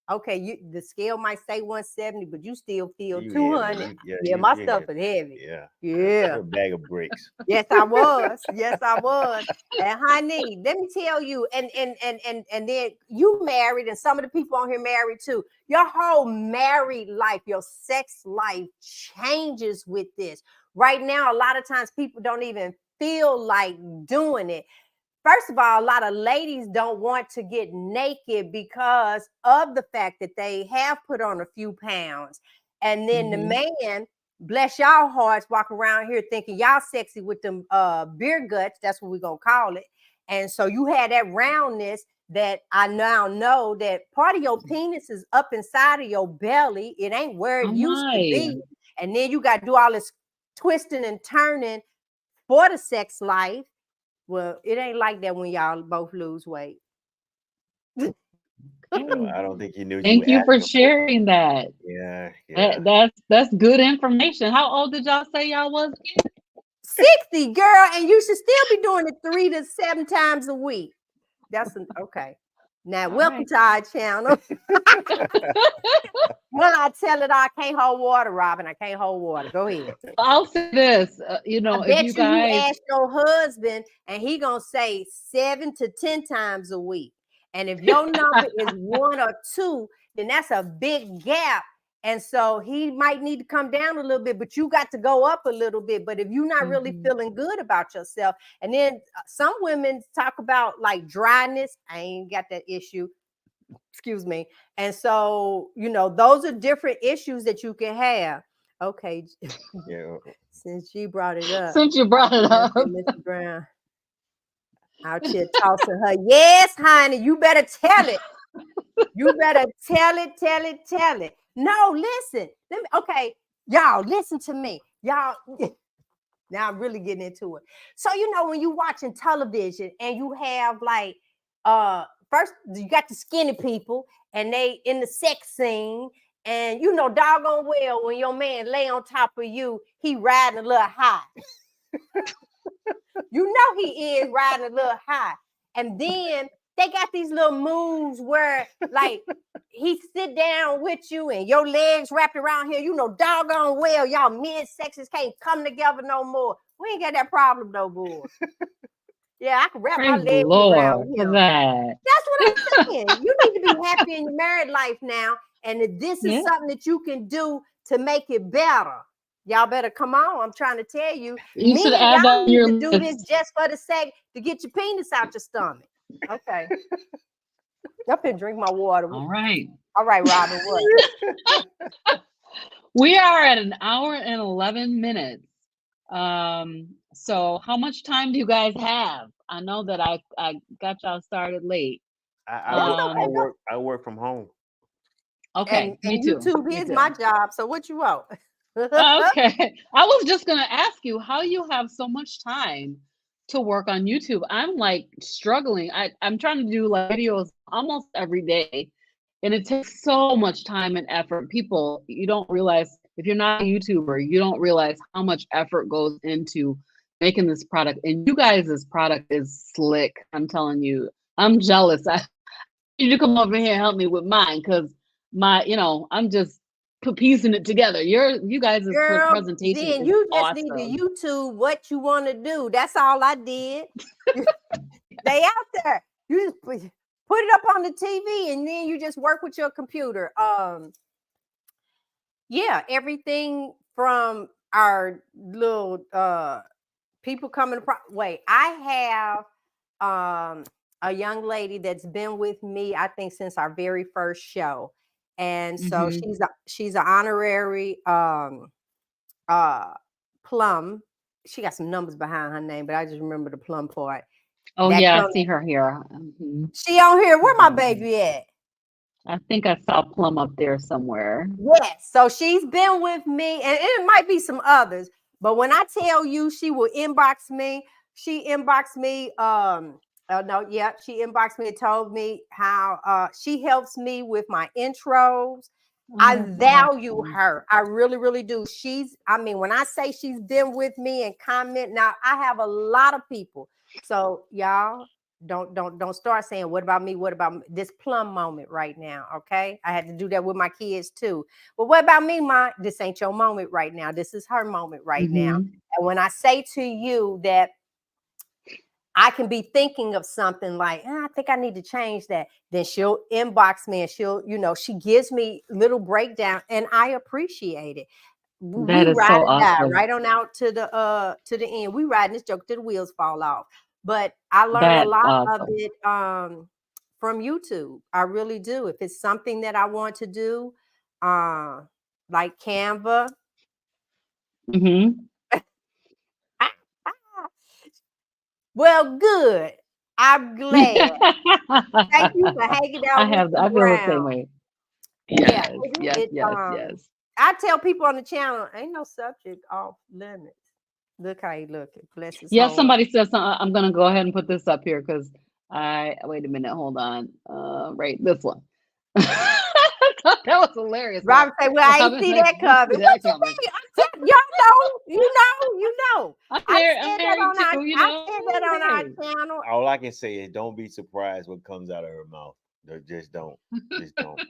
Speaker 3: okay, the scale might say 170, but you still feel 200. My stuff is heavy.
Speaker 2: Yeah. A bag of bricks.
Speaker 3: Yes, I was. And honey, let me tell you, and then you married, and some of the people on here married too. Your whole married life, your sex life changes with this. Right now, a lot of times people don't even feel like doing it. First of all, a lot of ladies don't want to get naked because of the fact that they have put on a few pounds. And then the man, bless y'all hearts, walk around here thinking y'all sexy with them beer guts. That's what we're going to call it. And so you had that roundness that I now know that part of your penis is up inside of your belly. It ain't where it used to be. And then you got to do all this twisting and turning for the sex life. Well, it ain't like that when y'all both lose weight.
Speaker 2: I don't think you knew what you
Speaker 1: Thank
Speaker 2: were
Speaker 1: you for
Speaker 2: asking for.
Speaker 1: sharing that.
Speaker 2: Yeah.
Speaker 1: That's good information. How old did y'all say y'all was?
Speaker 3: 60, girl, and you should still be doing it 3 to 7 times a week. Okay. Now,
Speaker 1: All
Speaker 3: welcome
Speaker 1: right.
Speaker 3: to our channel. Well, I tell it, I can't hold water, Robin. I can't hold water. Go ahead.
Speaker 1: I'll say this,
Speaker 3: I
Speaker 1: if
Speaker 3: bet
Speaker 1: you
Speaker 3: you
Speaker 1: guys,
Speaker 3: ask your husband, and he gonna say 7 to 10 times a week. And if your number is 1 or 2, then that's a big gap. And so he might need to come down a little bit, but you got to go up a little bit. But if you're not really feeling good about yourself, and then some women talk about like dryness, I ain't got that issue. Excuse me. And so, those are different issues that you can have. Okay.
Speaker 2: Yeah.
Speaker 3: Since you brought it up.
Speaker 1: since you brought it up,
Speaker 3: Mr. Brown out here tossing her. Yes, honey, you better tell it. You better tell it. No, listen. Okay, y'all, listen to me. Y'all, now I'm really getting into it. So, when you're watching television and you have like, first you got the skinny people and they in the sex scene, and doggone well when your man lay on top of you, he riding a little high. He is riding a little high. And then they got these little moves where like he sit down with you and your legs wrapped around here. Doggone well, y'all mid-sexes can't come together no more. We ain't got that problem no more. Yeah, I can wrap my
Speaker 1: praise the
Speaker 3: legs around
Speaker 1: Lord for
Speaker 3: him.
Speaker 1: that.
Speaker 3: That's what I'm saying. You need to be happy in your married life now. And if this is something that you can do to make it better, y'all better come on. I'm trying to tell you.
Speaker 1: You should
Speaker 3: Men,
Speaker 1: add that
Speaker 3: y'all
Speaker 1: on
Speaker 3: need
Speaker 1: your
Speaker 3: to do this
Speaker 1: list.
Speaker 3: just for the sake to get your penis out your stomach. Okay. Up and drink my water.
Speaker 1: All right.
Speaker 3: All right, Robin, what?
Speaker 1: We are at an hour and 11 minutes. So how much time do you guys have? I know that I got y'all started late.
Speaker 2: I work from home.
Speaker 1: Okay, me
Speaker 3: and
Speaker 1: too.
Speaker 3: YouTube is my job. So what you want?
Speaker 1: Okay. I was just gonna ask you how you have so much time to work on YouTube. I'm like struggling. I'm trying to do like videos almost every day, and it takes so much time and effort. People, you don't realize if you're not a YouTuber, you don't realize how much effort goes into making this product. And you guys' product is slick. I'm telling you, I'm jealous. I need you to come over here and help me with mine because I'm just piecing it together. You guys'
Speaker 3: Girl,
Speaker 1: presentation
Speaker 3: then
Speaker 1: is
Speaker 3: you just
Speaker 1: awesome.
Speaker 3: need to YouTube what you want to do. That's all I did. They out there. You just put it up on the TV and then you just work with your computer. Yeah, everything from our little people coming to wait. I have a young lady that's been with me, I think, since our very first show. And so she's an honorary plum. She got some numbers behind her name, but I just remember the plum part.
Speaker 1: Oh yeah, I see her here.
Speaker 3: She on here. Where my baby at?
Speaker 1: I think I saw Plum up there somewhere.
Speaker 3: Yes. So she's been with me, and it might be some others, but when I tell you she will inbox me, she inboxed me. She inboxed me and told me how she helps me with my intros. I value her. I really, really do. When I say she's been with me and comment, now I have a lot of people. So y'all don't start saying, what about me? What about this plum moment right now? Okay. I had to do that with my kids too. But what about me, Ma? This ain't your moment right now. This is her moment right now. And when I say to you that I can be thinking of something like, I think I need to change that. Then she'll inbox me and she gives me little breakdown and I appreciate it.
Speaker 1: That
Speaker 3: We
Speaker 1: is
Speaker 3: ride
Speaker 1: so
Speaker 3: or die
Speaker 1: awesome.
Speaker 3: right on out to the end. We riding this joke till the wheels fall off. But I learned a lot of it from YouTube. I really do. If it's something that I want to do, like Canva. Well, good. I'm glad. Thank you for hanging out with
Speaker 1: I
Speaker 3: me,
Speaker 1: feel the same
Speaker 3: Brown.
Speaker 1: way.
Speaker 3: Yes.
Speaker 1: Yes.
Speaker 3: I tell people on the channel, ain't no subject off limits. Look how he looking. Bless his
Speaker 1: Yeah,
Speaker 3: soul.
Speaker 1: somebody says something. I'm gonna go ahead and put this up here because wait a minute, hold on. Right, this one. I thought that was hilarious.
Speaker 3: Robert say, "Well, I ain't
Speaker 1: Robin,
Speaker 3: see
Speaker 1: like,
Speaker 3: that
Speaker 1: you
Speaker 3: coming."
Speaker 1: see
Speaker 3: What
Speaker 1: that
Speaker 3: you
Speaker 1: coming.
Speaker 3: mean? You know.
Speaker 1: I'm
Speaker 3: I
Speaker 1: there. I'm
Speaker 3: said that
Speaker 1: married
Speaker 3: on our,
Speaker 1: too. You
Speaker 3: I
Speaker 1: know.
Speaker 3: said that on our
Speaker 1: Hey.
Speaker 3: channel.
Speaker 2: All I can say is don't be surprised what comes out of her mouth. Just don't. Just don't.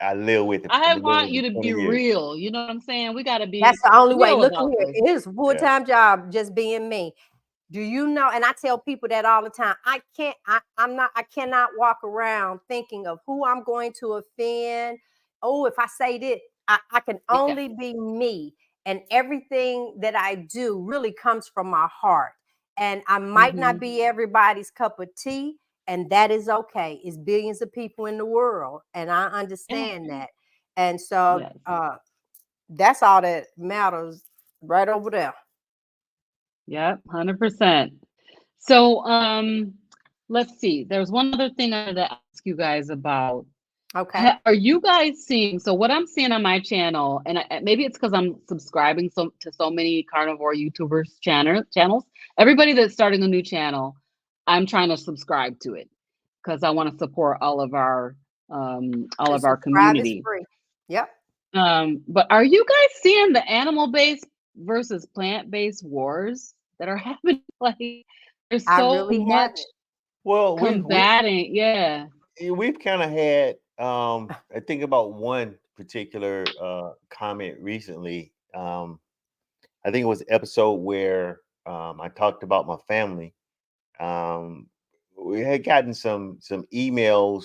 Speaker 2: I live with it. I've
Speaker 1: I
Speaker 2: been living
Speaker 1: want
Speaker 2: with
Speaker 1: you
Speaker 2: it
Speaker 1: to
Speaker 2: 20
Speaker 1: be
Speaker 2: years.
Speaker 1: real. You know what I'm saying? We got to
Speaker 3: That's
Speaker 1: be
Speaker 3: the only way.
Speaker 1: real
Speaker 3: Look
Speaker 1: about
Speaker 3: here,
Speaker 1: this.
Speaker 3: it is a
Speaker 2: Yeah.
Speaker 3: full-time job just being me. Do you know? And I tell people that all the time. I cannot walk around thinking of who I'm going to offend. Oh, if I say this, I can
Speaker 1: Yeah.
Speaker 3: only be me. And everything that I do really comes from my heart. And I might not be everybody's cup of tea, and that is okay. It's billions of people in the world, and I
Speaker 1: Yeah.
Speaker 3: understand that. And so
Speaker 1: Yes.
Speaker 3: that's all that matters right over there.
Speaker 1: Yep. 100%. So, let's see. There's one other thing I wanted to ask you guys about.
Speaker 3: Okay.
Speaker 1: Are you guys seeing? So, what I'm seeing on my channel, and maybe it's because I'm subscribing to so many carnivore YouTubers channels. Everybody that's starting a new channel, I'm trying to subscribe to it because I want to support all
Speaker 3: And
Speaker 1: of our
Speaker 3: subscribe is
Speaker 1: community.
Speaker 3: free. Yep.
Speaker 1: But are you guys seeing the animal-based versus plant-based wars that are happening? Like, there's
Speaker 3: I
Speaker 1: so
Speaker 3: really
Speaker 1: much
Speaker 3: haven't.
Speaker 2: Well,
Speaker 1: combating. Yeah.
Speaker 2: we've kind of had I think about one particular comment recently. I think it was an episode where I talked about my family. Um, we had gotten some emails,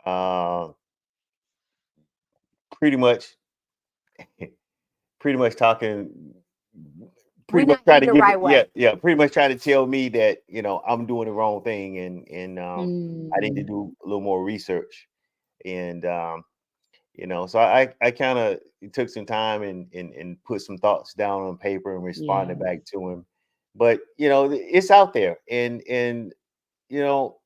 Speaker 2: uh, pretty much pretty much talking,
Speaker 3: We're
Speaker 2: pretty much
Speaker 3: not
Speaker 2: trying
Speaker 3: eating
Speaker 2: to
Speaker 3: the
Speaker 2: give it,
Speaker 3: right
Speaker 2: yeah,
Speaker 3: way.
Speaker 2: yeah, pretty much trying to tell me that I'm doing the wrong thing, and I need to
Speaker 1: Mm,
Speaker 2: do a little more research, and so I kind of took some time and put some thoughts down on paper and responded
Speaker 1: yeah.
Speaker 2: back to him. But it's out there, and you know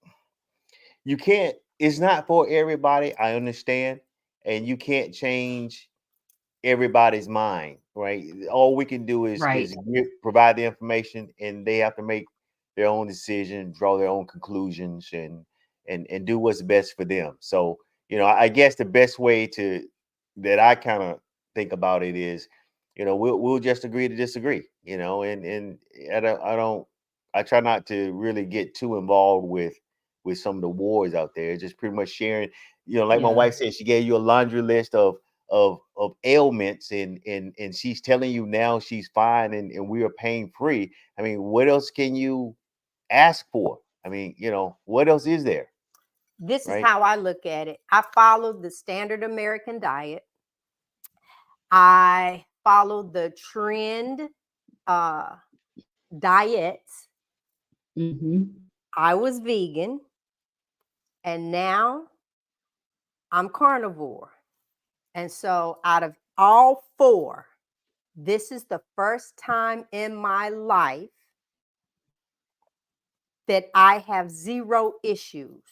Speaker 2: you can't. It's not for everybody. I understand, and you can't change everybody's mind, right? All we can do is
Speaker 1: Right.
Speaker 2: provide the information, and they have to make their own decision, draw their own conclusions, and do what's best for them. So, I guess the best way to that I kind of think about it is, we'll just agree to disagree, and I try not to really get too involved with some of the wars out there. Just pretty much sharing, like my
Speaker 1: Yeah.
Speaker 2: wife said, she gave you a laundry list of ailments, and she's telling you now she's fine, and we are pain free. I mean, what else can you ask for? I mean, what else is there,
Speaker 3: This is
Speaker 2: right?
Speaker 3: how I look at it. I follow the standard American diet. I follow the trend uh, diets.
Speaker 1: Hmm.
Speaker 3: I was vegan, and now I'm carnivore. And so, out of all four, this is the first time in my life that I have zero issues,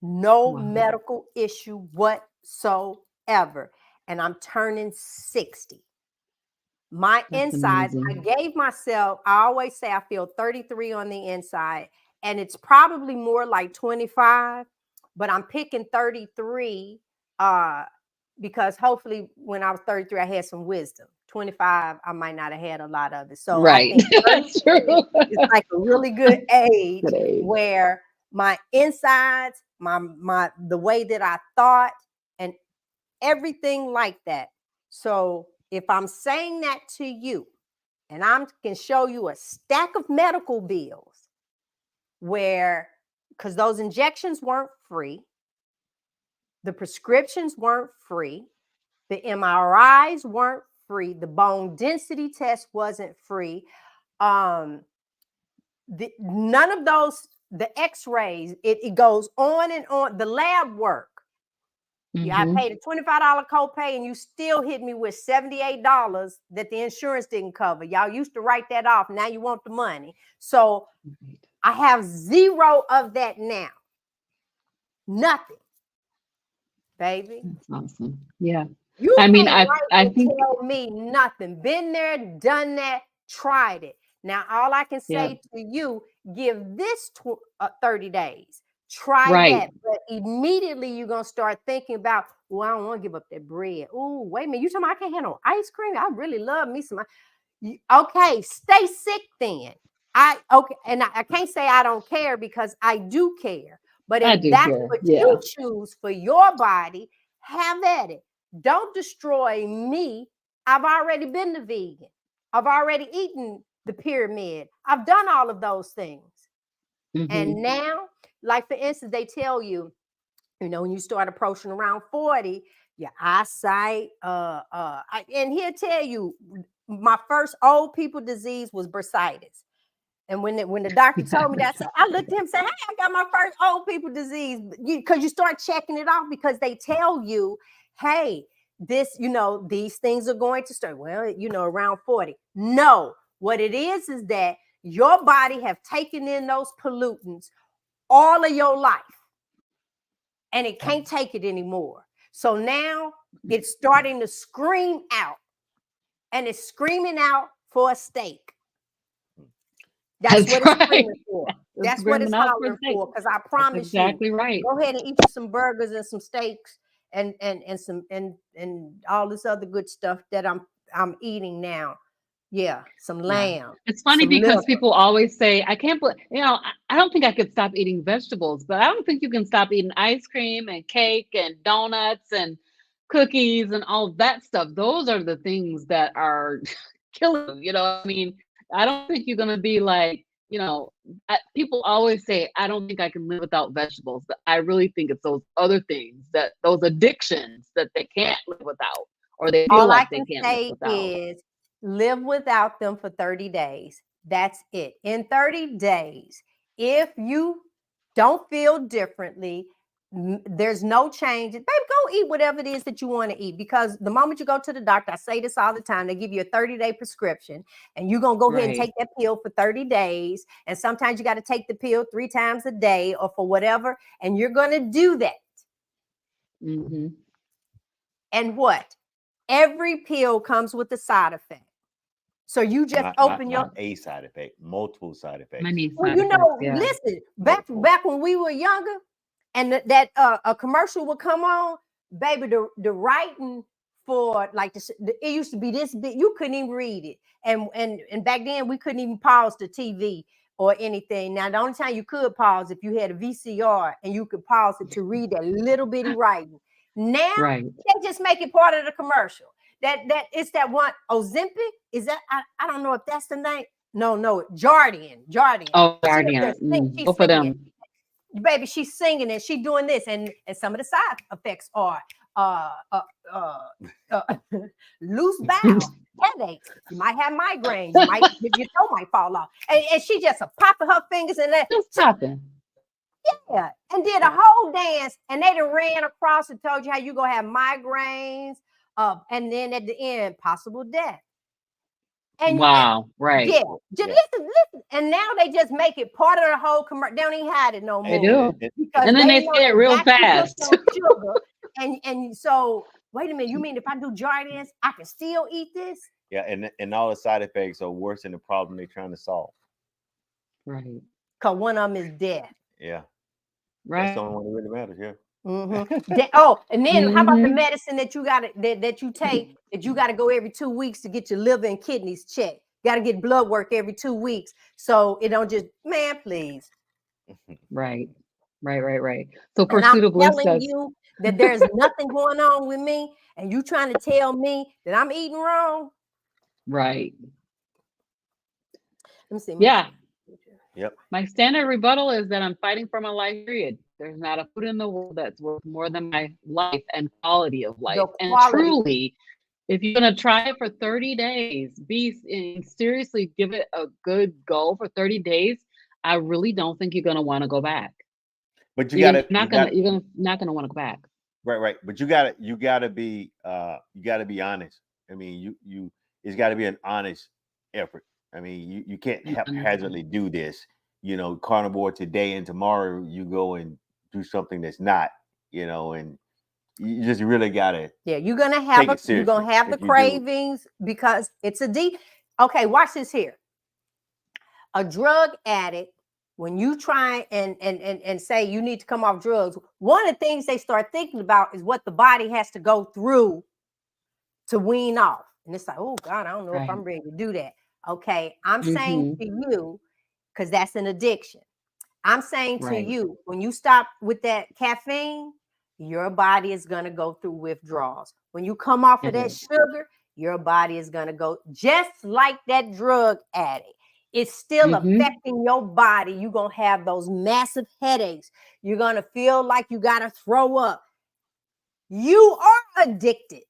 Speaker 3: no
Speaker 1: Wow.
Speaker 3: medical issue whatsoever. And I'm turning 60. My
Speaker 1: That's
Speaker 3: insides, I
Speaker 1: amazing.
Speaker 3: gave myself, I always say I feel 33 on the inside, and it's probably more like 25, but I'm picking 33 because hopefully when I was 33, I had some wisdom. 25, I might not have had a lot of it. So I
Speaker 1: Right.
Speaker 3: think
Speaker 1: That's true.
Speaker 3: 33 is like a really good age
Speaker 1: Good age.
Speaker 3: where my insides, my the way that I thought, and everything like that. So if I'm saying that to you, and I can show you a stack of medical bills where, because those injections weren't free, the prescriptions weren't free, the MRIs weren't free, the bone density test wasn't free, um, none of those, the x-rays, it goes on and on, the lab work. Yeah, I paid
Speaker 1: Hmm.
Speaker 3: a $25 copay, and you still hit me with $78 that the insurance didn't cover. Y'all used to write that off. Now you want the money. So
Speaker 1: Right.
Speaker 3: I have zero of that now. Nothing, baby.
Speaker 1: That's awesome. Yeah.
Speaker 3: You
Speaker 1: I mean,
Speaker 3: can't
Speaker 1: I
Speaker 3: write
Speaker 1: I
Speaker 3: and
Speaker 1: think,
Speaker 3: tell me nothing. Been there, done that, tried it. Now, all I can
Speaker 1: yeah.
Speaker 3: say to you, give this 30 days. Try
Speaker 1: Right.
Speaker 3: that. But immediately you're going to start thinking about, well, I don't want to give up that bread. Oh, wait a minute. You talking about I can't handle ice cream? I really love me some. Okay, stay sick then. Okay, and I can't say I don't care because I do care. But
Speaker 1: I
Speaker 3: if
Speaker 1: do
Speaker 3: that's
Speaker 1: care.
Speaker 3: what
Speaker 1: Yeah.
Speaker 3: you choose for your body, have at it. Don't destroy me. I've already been the vegan. I've already eaten the pyramid. I've done all of those things. And now, like for instance, they tell you, when you start approaching around 40, your eyesight, and he'll tell you, my first old people disease was bursitis. And when the doctor told me that, I looked at him and said, hey, I got my first old people disease. Because you start checking it off because they tell you, hey, this, these things are going to start, well, around 40. No, what it is that your body have taken in those pollutants all of your life. And it can't take it anymore. So now it's starting to scream out. And it's screaming out for a steak. That's what it's screaming for. That's what it's hollering for. Because I promise you,
Speaker 1: exactly right.
Speaker 3: Go ahead and eat you some burgers and some steaks and all this other good stuff that I'm eating now. Yeah, some lamb.
Speaker 1: It's funny because people always say, I can't believe, I don't think I could stop eating vegetables, but I don't think you can stop eating ice cream and cake and donuts and cookies and all that stuff. Those are the things that are killing you. I mean, I don't think you're going to be like, people always say, I don't think I can live without vegetables, but I really think it's those other things, those addictions that they can't live without, or they feel like they can't live without.
Speaker 3: All I can say is live without them for 30 days. That's it. In 30 days, if you don't feel differently, there's no change. Baby, go eat whatever it is that you want to eat, because the moment you go to the doctor, I say this all the time, they give you a 30-day prescription and you're going to go ahead and take that pill for 30 days. And sometimes you got to take the pill 3 times a day or for whatever. And you're going to do that. And what? Every pill comes with a side effect. So you just open
Speaker 2: not a side effect, multiple side effects.
Speaker 3: Well, listen, back when we were younger, and that a commercial would come on, baby, the writing for like it used to be this big, you couldn't even read it, and back then we couldn't even pause the TV or anything. Now the only time you could pause if you had a VCR and you could pause it to read that little bitty writing. Now they just make it part of the commercial. That it's that one Ozempic. Is that I don't know if that's the name. No, Jardian.
Speaker 1: Oh, Jardian. Both of them.
Speaker 3: Baby, she's singing and she's doing this, and some of the side effects are loose bowel, headaches. You might have migraines. Your toe might fall off, and she just popping her fingers and
Speaker 1: just popping.
Speaker 3: Yeah, and did a whole dance, and they done ran across and told you how you gonna have migraines, and then at the end, possible death. And
Speaker 1: right.
Speaker 3: Yeah. Just listen. And now they just make it part of the whole commercial. They don't even hide it no more.
Speaker 1: They do. And then they say it real fast.
Speaker 3: Sugar. and so, wait a minute, you mean if I do Jardins, I can still eat this?
Speaker 2: Yeah, and all the side effects are worse than the problem they're trying to solve.
Speaker 1: Right.
Speaker 3: Because one of them is death.
Speaker 2: Yeah.
Speaker 1: Right.
Speaker 2: That's the only one that really matters, yeah.
Speaker 3: And then how about the medicine that you got that you take, that you got to go every 2 weeks to get your liver and kidneys checked? Got to get blood work every 2 weeks, so it don't just, man, please.
Speaker 1: Right. So Pursuit of Bliss
Speaker 3: telling you that there's nothing going on with me, and you trying to tell me that I'm eating wrong.
Speaker 1: Right.
Speaker 3: Let me see.
Speaker 1: Yeah.
Speaker 2: Yep.
Speaker 1: My standard rebuttal is that I'm fighting for my life period. There's not a food in the world that's worth more than my life and quality of life. And truly, if you're going to try it for 30 days, seriously give it a good go for 30 days. I really don't think you're going to want to go back.
Speaker 2: But you're not going
Speaker 1: to want to go back.
Speaker 2: Right. But you gotta be honest. I mean, it's got to be an honest effort. I mean, you can't haphazardly do this. Carnivore today and tomorrow you go and do something that's not. And you just really gotta.
Speaker 3: Yeah, you're gonna have the cravings because it's a deep. Okay, watch this here. A drug addict when you try and say you need to come off drugs, one of the things they start thinking about is what the body has to go through to wean off. And it's like, oh God, I don't know if
Speaker 1: Right.
Speaker 3: I'm ready to do that. Okay, I'm saying
Speaker 1: Mm-hmm.
Speaker 3: to you, because that's an addiction. I'm saying to
Speaker 1: Right.
Speaker 3: you, when you stop with that caffeine, your body is going to go through withdrawals. When you come off of
Speaker 1: It
Speaker 3: that
Speaker 1: is.
Speaker 3: sugar, your body is going to go just like that drug addict. It's still
Speaker 1: Mm-hmm.
Speaker 3: affecting your body. You're going to have those massive headaches. You're going to feel like you got to throw up. You are addicted.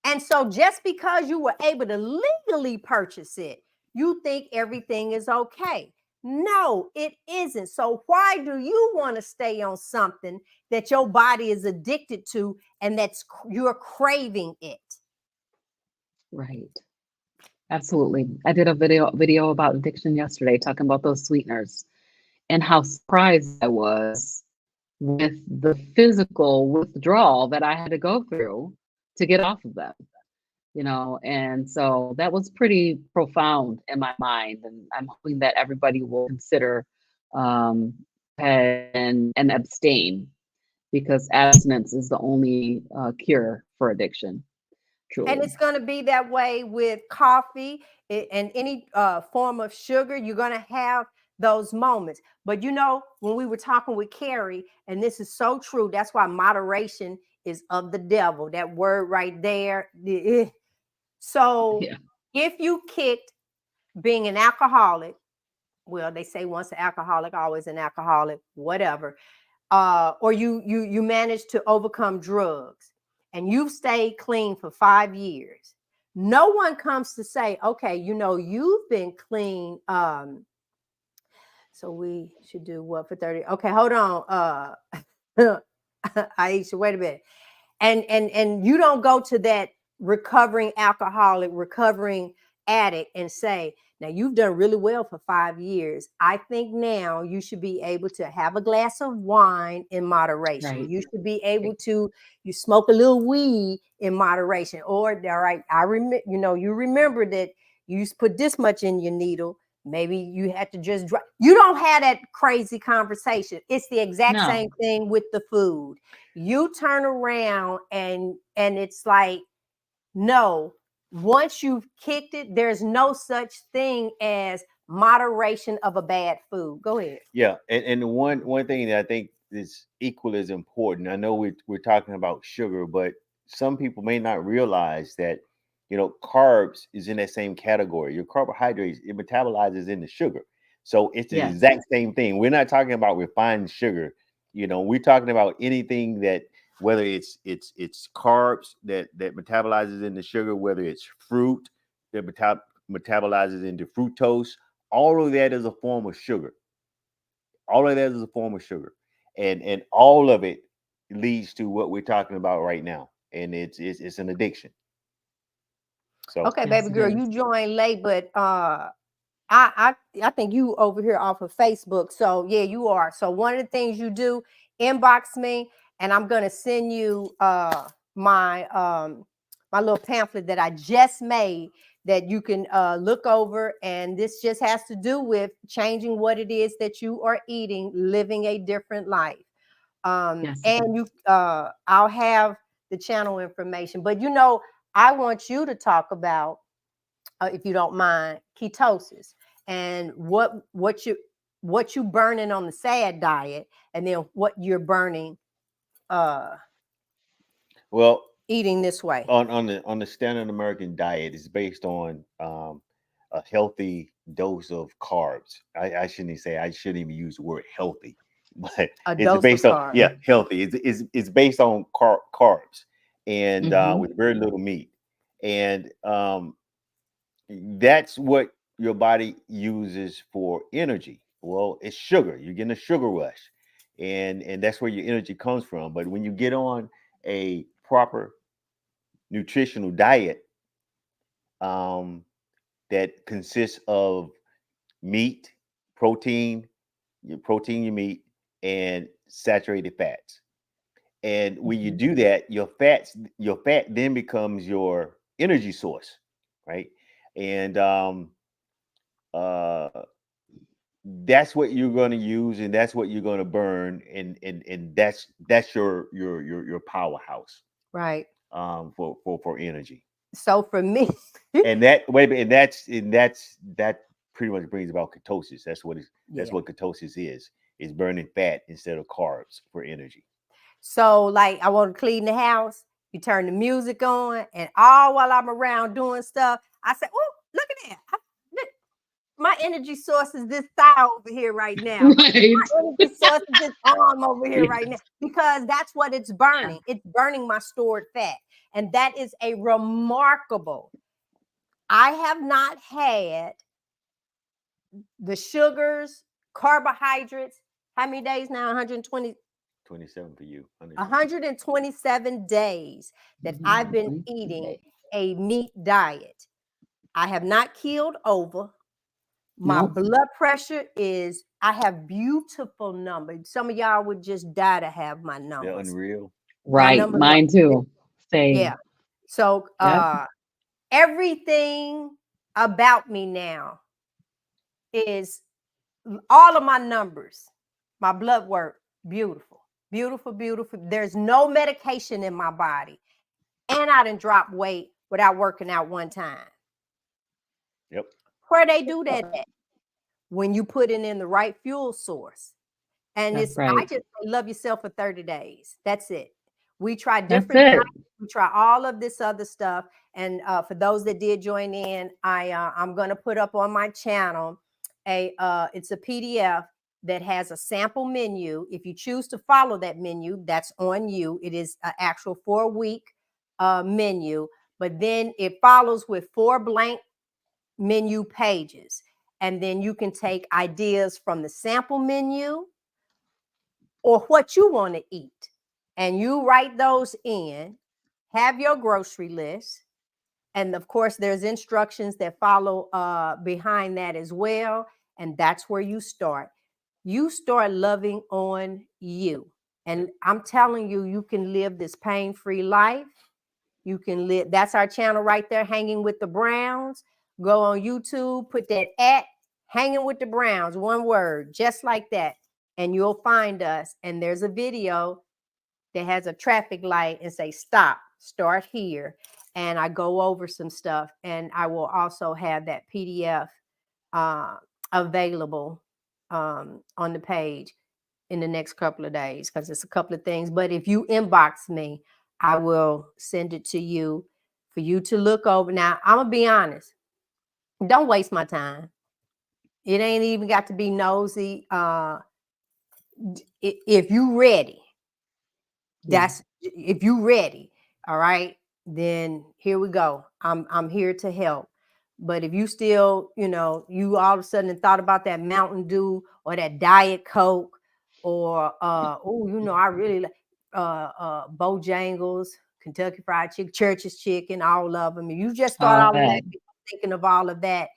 Speaker 3: And so just because you were able to legally purchase it, you think everything is okay. No, it isn't. So why do you want to stay on something that your body is addicted to and you're craving it?
Speaker 1: Right. Absolutely. I did a video about addiction yesterday, talking about those sweeteners and how surprised I was with the physical withdrawal that I had to go through to get off of them. And so that was pretty profound in my mind, and I'm hoping that everybody will consider um, and abstain, because abstinence is the only cure for addiction,
Speaker 3: And
Speaker 1: truly.
Speaker 3: it's going to be that way with coffee and any form of sugar. You're going to have those moments. But when we were talking with Carrie, and this is so true, that's why moderation is of the devil. That word right there. So
Speaker 1: Yeah.
Speaker 3: if you kicked being an alcoholic, well, they say once an alcoholic, always an alcoholic, whatever. Or you managed to overcome drugs and you've stayed clean for 5 years. No one comes to say, okay, you've been clean. So we should do what for 30? Okay, hold on. Aisha, wait a minute. And you don't go to that recovering alcoholic, recovering addict and say, now you've done really well for 5 years. I think now you should be able to have a glass of wine in moderation.
Speaker 1: Right.
Speaker 3: You should be able to, you smoke a little weed in moderation. Or all right, you remember that you used to put this much in your needle. Maybe you had to just drop. You don't have that crazy conversation. It's the exact
Speaker 1: No.
Speaker 3: same thing with the food. You turn around and it's like, no, once you've kicked it, there's no such thing as moderation of a bad food. Go ahead.
Speaker 2: Yeah, and one thing that I think is equal as important. I know we're talking about sugar, but some people may not realize that carbs is in that same category. Your carbohydrates, it metabolizes into sugar, so it's the
Speaker 1: Yes.
Speaker 2: exact same thing. We're not talking about refined sugar. We're talking about anything that, whether it's carbs that metabolizes into sugar, whether it's fruit that metabolizes into fructose. All of that is a form of sugar. All of that is a form of sugar, and all of it leads to what we're talking about right now, and it's an addiction. So
Speaker 3: Okay,
Speaker 1: Yes,
Speaker 3: baby
Speaker 1: it
Speaker 3: girl,
Speaker 1: is.
Speaker 3: you joined late, but I think you over here off of Facebook. So yeah, you are. So one of the things you do, inbox me, and I'm gonna send you my little pamphlet that I just made that you can look over. And this just has to do with changing what it is that you are eating, living a different life.
Speaker 1: Yes, it
Speaker 3: And
Speaker 1: is.
Speaker 3: I'll have the channel information. But I want you to talk about, if you don't mind, ketosis and what you burning on the SAD diet, and then what you're burning uh
Speaker 2: well,
Speaker 3: eating this way.
Speaker 2: on the standard American diet is based on a healthy dose of carbs. I shouldn't even use the word healthy, but
Speaker 3: A
Speaker 2: it's
Speaker 3: dose of
Speaker 2: based on,
Speaker 3: carbs.
Speaker 2: yeah, healthy. It's based on carbs, and
Speaker 1: Mm-hmm.
Speaker 2: with very little meat, and that's what your body uses for energy. Well, it's sugar. You're getting a sugar rush, and that's where your energy comes from. But when you get on a proper nutritional diet, um, that consists of meat, protein, your meat, and saturated fats. And when you
Speaker 1: Mm-hmm.
Speaker 2: do that, your fat then becomes your energy source, right? And uh, that's what you're going to use, and that's what you're going to burn, and that's your powerhouse,
Speaker 3: Right.
Speaker 2: For energy.
Speaker 3: So for me,
Speaker 2: And that wait a minute, that pretty much brings about ketosis. That's
Speaker 3: yeah.
Speaker 2: what ketosis is burning fat instead of carbs for energy.
Speaker 3: So like I want to clean the house, you turn the music on, and all while I'm around doing stuff, I say, "Oh, look at that! Look, my energy source is this thigh over here right now.
Speaker 1: Right.
Speaker 3: My energy source is this arm over here right now
Speaker 1: Yes.
Speaker 3: because that's what it's
Speaker 1: Yeah.
Speaker 3: burning. It's burning my stored fat, and that is a remarkable. I have not had the sugars, carbohydrates. How many days now? 120,
Speaker 2: 27 for you, 120.
Speaker 3: 127 days that I've been eating
Speaker 1: Okay.
Speaker 3: a meat diet. I have not keeled over. My
Speaker 1: Nope.
Speaker 3: blood pressure is, I have beautiful numbers. Some of y'all would just die to have my
Speaker 2: They're
Speaker 3: numbers.
Speaker 2: unreal.
Speaker 3: My
Speaker 1: Right.
Speaker 3: numbers are,
Speaker 1: Mine too.
Speaker 3: yeah.
Speaker 1: Same.
Speaker 3: So
Speaker 1: Yep.
Speaker 3: everything about me now is all of my numbers, my blood work, beautiful, beautiful, beautiful. There's no medication in my body. And I didn't drop weight without working out one time.
Speaker 2: Yep.
Speaker 3: Where they do that at? When you put it in the right fuel source. And
Speaker 1: That's
Speaker 3: it's, I
Speaker 1: right.
Speaker 3: just say, love yourself for 30 days. That's it. We try
Speaker 1: That's
Speaker 3: different
Speaker 1: it.
Speaker 3: diets. We try all of this other stuff. And for those that did join in, I'm going to put up on my channel it's a PDF that has a sample menu. If you choose to follow that menu, that's on you. It is an actual 4-week menu, but then it follows with 4 blank menu pages. And then you can take ideas from the sample menu or what you want to eat. And you write those in, have your grocery list. And of course, there's instructions that follow behind that as well. And that's where you start. You start loving on you. And I'm telling you, you can live this pain-free life. You can live, that's our channel right there, Hanging with the Browns. Go on YouTube, put that at Hanging with the Browns, one word, just like that. And you'll find us. And there's a video that has a traffic light and say, stop, start here. And I go over some stuff. And I will also have that PDF available on the page in the next couple of days, because it's a couple of things. But if you inbox me, I will send it to you for you to look over. Now, I'm going to be honest. Don't waste my time. It ain't even got to be nosy. If you ready, that's if you ready, all right, then here we go. I'm here to help. But if you still, you all of a sudden thought about that Mountain Dew or that Diet Coke or I really like Bojangles, Kentucky Fried Chicken, Church's Chicken, all of them. If you just thought
Speaker 1: All
Speaker 3: all of that,
Speaker 1: that.
Speaker 3: thinking of all of that,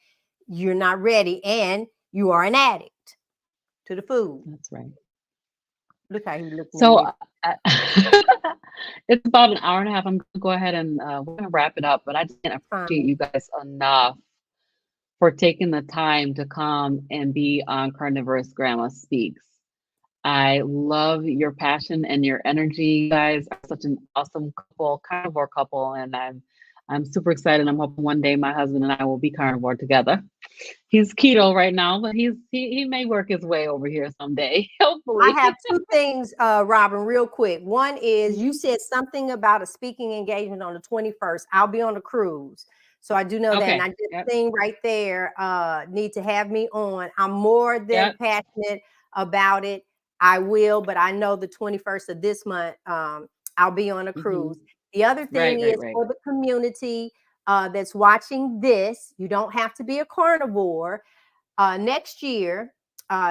Speaker 3: you're not ready, and you are an addict to the food.
Speaker 1: That's right.
Speaker 3: Look how he's looking at
Speaker 1: So
Speaker 3: me.
Speaker 1: it's about an hour and a half. I'm going to go ahead and we're going to wrap it up, but I just can't appreciate you guys enough for taking the time to come and be on Carnivorous Grandma Speaks. I love your passion and your energy. You guys are such an awesome couple, carnivore couple, and I'm super excited. I'm hoping one day my husband and I will be carnivore together. He's keto right now, but he may work his way over here someday,
Speaker 3: I
Speaker 1: hopefully.
Speaker 3: have 2 things, Robin, real quick. One is you said something about a speaking engagement on the 21st. I'll be on a cruise. So I do know that. And I
Speaker 1: Okay.
Speaker 3: just
Speaker 1: Yep.
Speaker 3: seen right there, need to have me on. I'm more than
Speaker 1: Yep.
Speaker 3: passionate about it. I will, but I know the 21st of this month, I'll be on a cruise. The other thing is
Speaker 1: Right.
Speaker 3: for the community that's watching this, you don't have to be a carnivore. Next year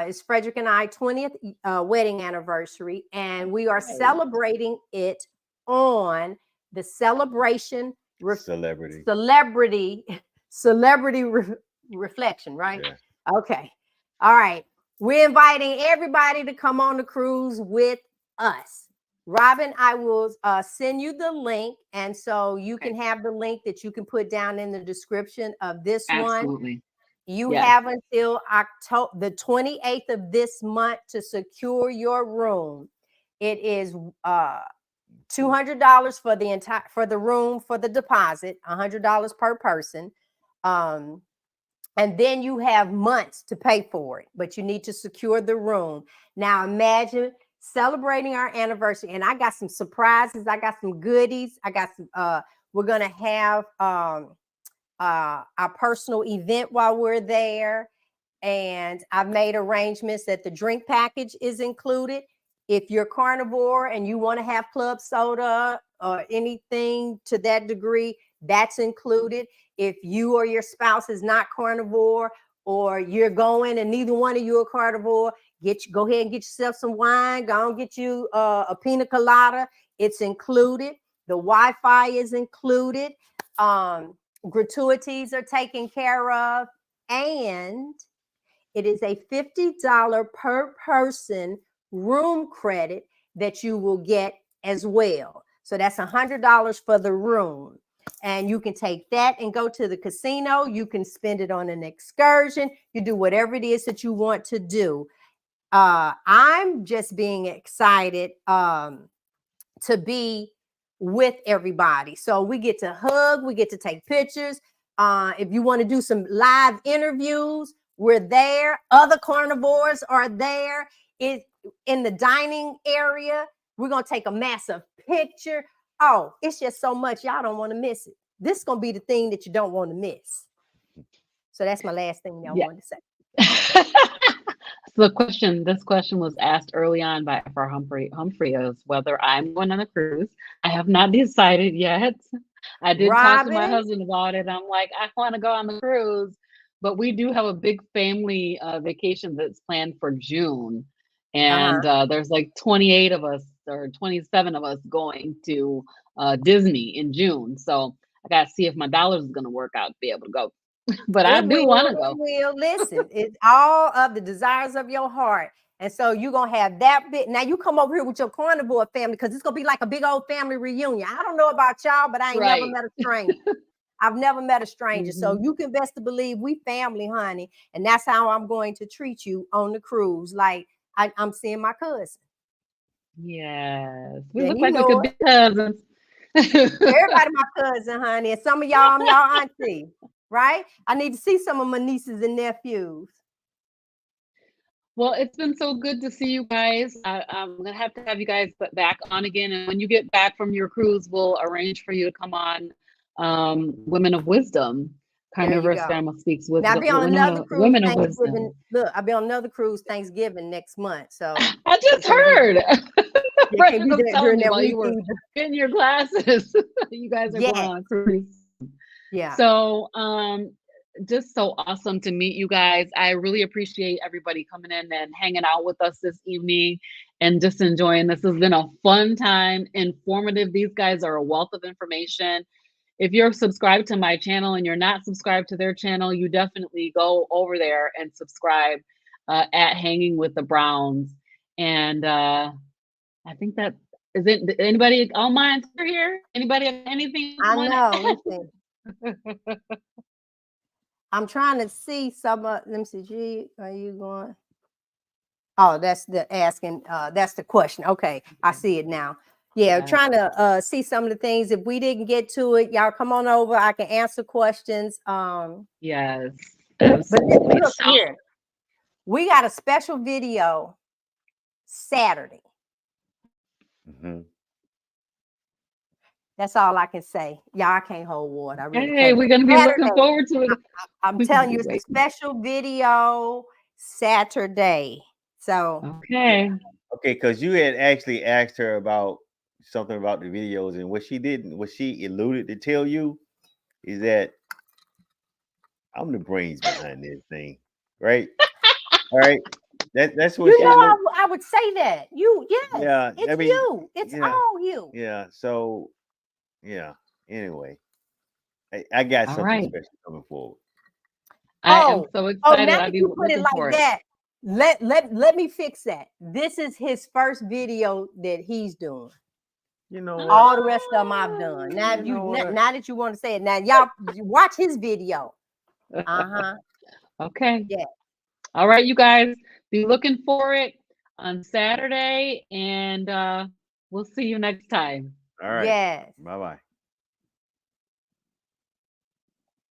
Speaker 3: is Frederick and I 20th wedding anniversary, and we are celebrating it on the celebration
Speaker 2: Celebrity.
Speaker 3: celebrity reflection, right?
Speaker 2: Yeah.
Speaker 3: Okay. All right. We're inviting everybody to come on the cruise with us. Robin, I will send you the link, and so you can have the link that you can put down in the description of this one.
Speaker 1: Absolutely.
Speaker 3: You
Speaker 1: Yes.
Speaker 3: have until October the 28th of this month to secure your room. It is $200 for the room for the deposit, $100 per person. And then you have months to pay for it, but you need to secure the room. Now imagine celebrating our anniversary, and I got some surprises. I got some goodies. I got some. We're gonna have our personal event while we're there, and I've made arrangements that the drink package is included. If you're carnivore and you want to have club soda or anything to that degree, that's included. If you or your spouse is not carnivore, or you're going and neither one of you are carnivore, go ahead and get yourself some wine. Go and get you a pina colada. It's included. The Wi-Fi is included. Gratuities are taken care of, and it is a $50 per person room credit that you will get as well. So that's $100 for the room. And you can take that and go to the casino. You can spend it on an excursion. You do whatever it is that you want to do. I'm just being excited to be with everybody. So we get to hug, we get to take pictures. If you want to do some live interviews, we're there. Other carnivores are there. In the dining area. We're going to take a massive picture. Oh, it's just so much. Y'all don't want to miss it. This is going to be the thing that you don't want to miss. So that's my last thing y'all wanted to say.
Speaker 1: So this question was asked early on for Humphrey is whether I'm going on a cruise. I have not decided yet. I did talk to my husband about it. I'm like, I want to go on the cruise, but we do have a big family vacation that's planned for June. And there's like 28 of us or 27 of us going to Disney in June. So I got to see if my dollars is going to work out to be able to go. But I do want to go.
Speaker 3: Listen, it's all of the desires of your heart. And so you're going to have that bit. Now you come over here with your carnivore family, because it's going to be like a big old family reunion. I don't know about y'all, but I ain't never met a stranger. I've never met a stranger. So you can best to believe we family, honey. And that's how I'm going to treat you on the cruise. Like I'm seeing my cousin.
Speaker 1: Yes. We look like we could be cousins.
Speaker 3: Everybody my cousin, honey. And some of y'all, I'm y'all auntie. Right? I need to see some of my nieces and nephews.
Speaker 1: Well, it's been so good to see you guys. I'm going to have you guys back on again. And when you get back from your cruise, we'll arrange for you to come on Women of Wisdom. Carnivore Grandma Speaks with
Speaker 3: I'll be on another cruise.
Speaker 1: Women of Wisdom.
Speaker 3: Look, I'll be on another cruise Thanksgiving next month. So
Speaker 1: I just heard.
Speaker 3: Right,
Speaker 1: I'm telling you, while you were getting your glasses, you guys are going on a cruise.
Speaker 3: Yeah.
Speaker 1: So just so awesome to meet you guys. I really appreciate everybody coming in and hanging out with us this evening and just enjoying this. Has been a fun time, informative. These guys are a wealth of information. If you're subscribed to my channel and you're not subscribed to their channel, you definitely go over there and subscribe at Hanging with the Browns. And I think that is it. Anybody all minds are here? Anybody have anything?
Speaker 3: I know. I'm trying to see some of them. Gie, are you going? Oh, that's the asking. That's the question. Okay, I see it now. Yeah, trying to see some of the things. If we didn't get to it, y'all come on over. I can answer questions.
Speaker 1: Yes.
Speaker 3: But look here, we got a special video Saturday. That's all I can say. Y'all, I can't hold water. I really can't.
Speaker 1: We're gonna be looking forward to it.
Speaker 3: I'm telling you, it's a special video Saturday. So
Speaker 1: okay,
Speaker 2: because you had actually asked her about something about the videos, and what she alluded to tell you is that I'm the brains behind this thing, right? All right. That's what
Speaker 3: I would say that. It's you. It's all you.
Speaker 2: Yeah. So anyway, I got something special coming forward.
Speaker 1: I am so excited.
Speaker 3: Now that you put it like that, let me fix that. This is his first video that he's doing.
Speaker 2: You know,
Speaker 3: all the rest of them I've done. Now, now that you want to say it, now y'all watch his video.
Speaker 1: Okay.
Speaker 3: Yeah.
Speaker 1: All right, you guys, be looking for it on Saturday, and we'll see you next time.
Speaker 2: All right.
Speaker 3: Yes.
Speaker 2: Bye bye.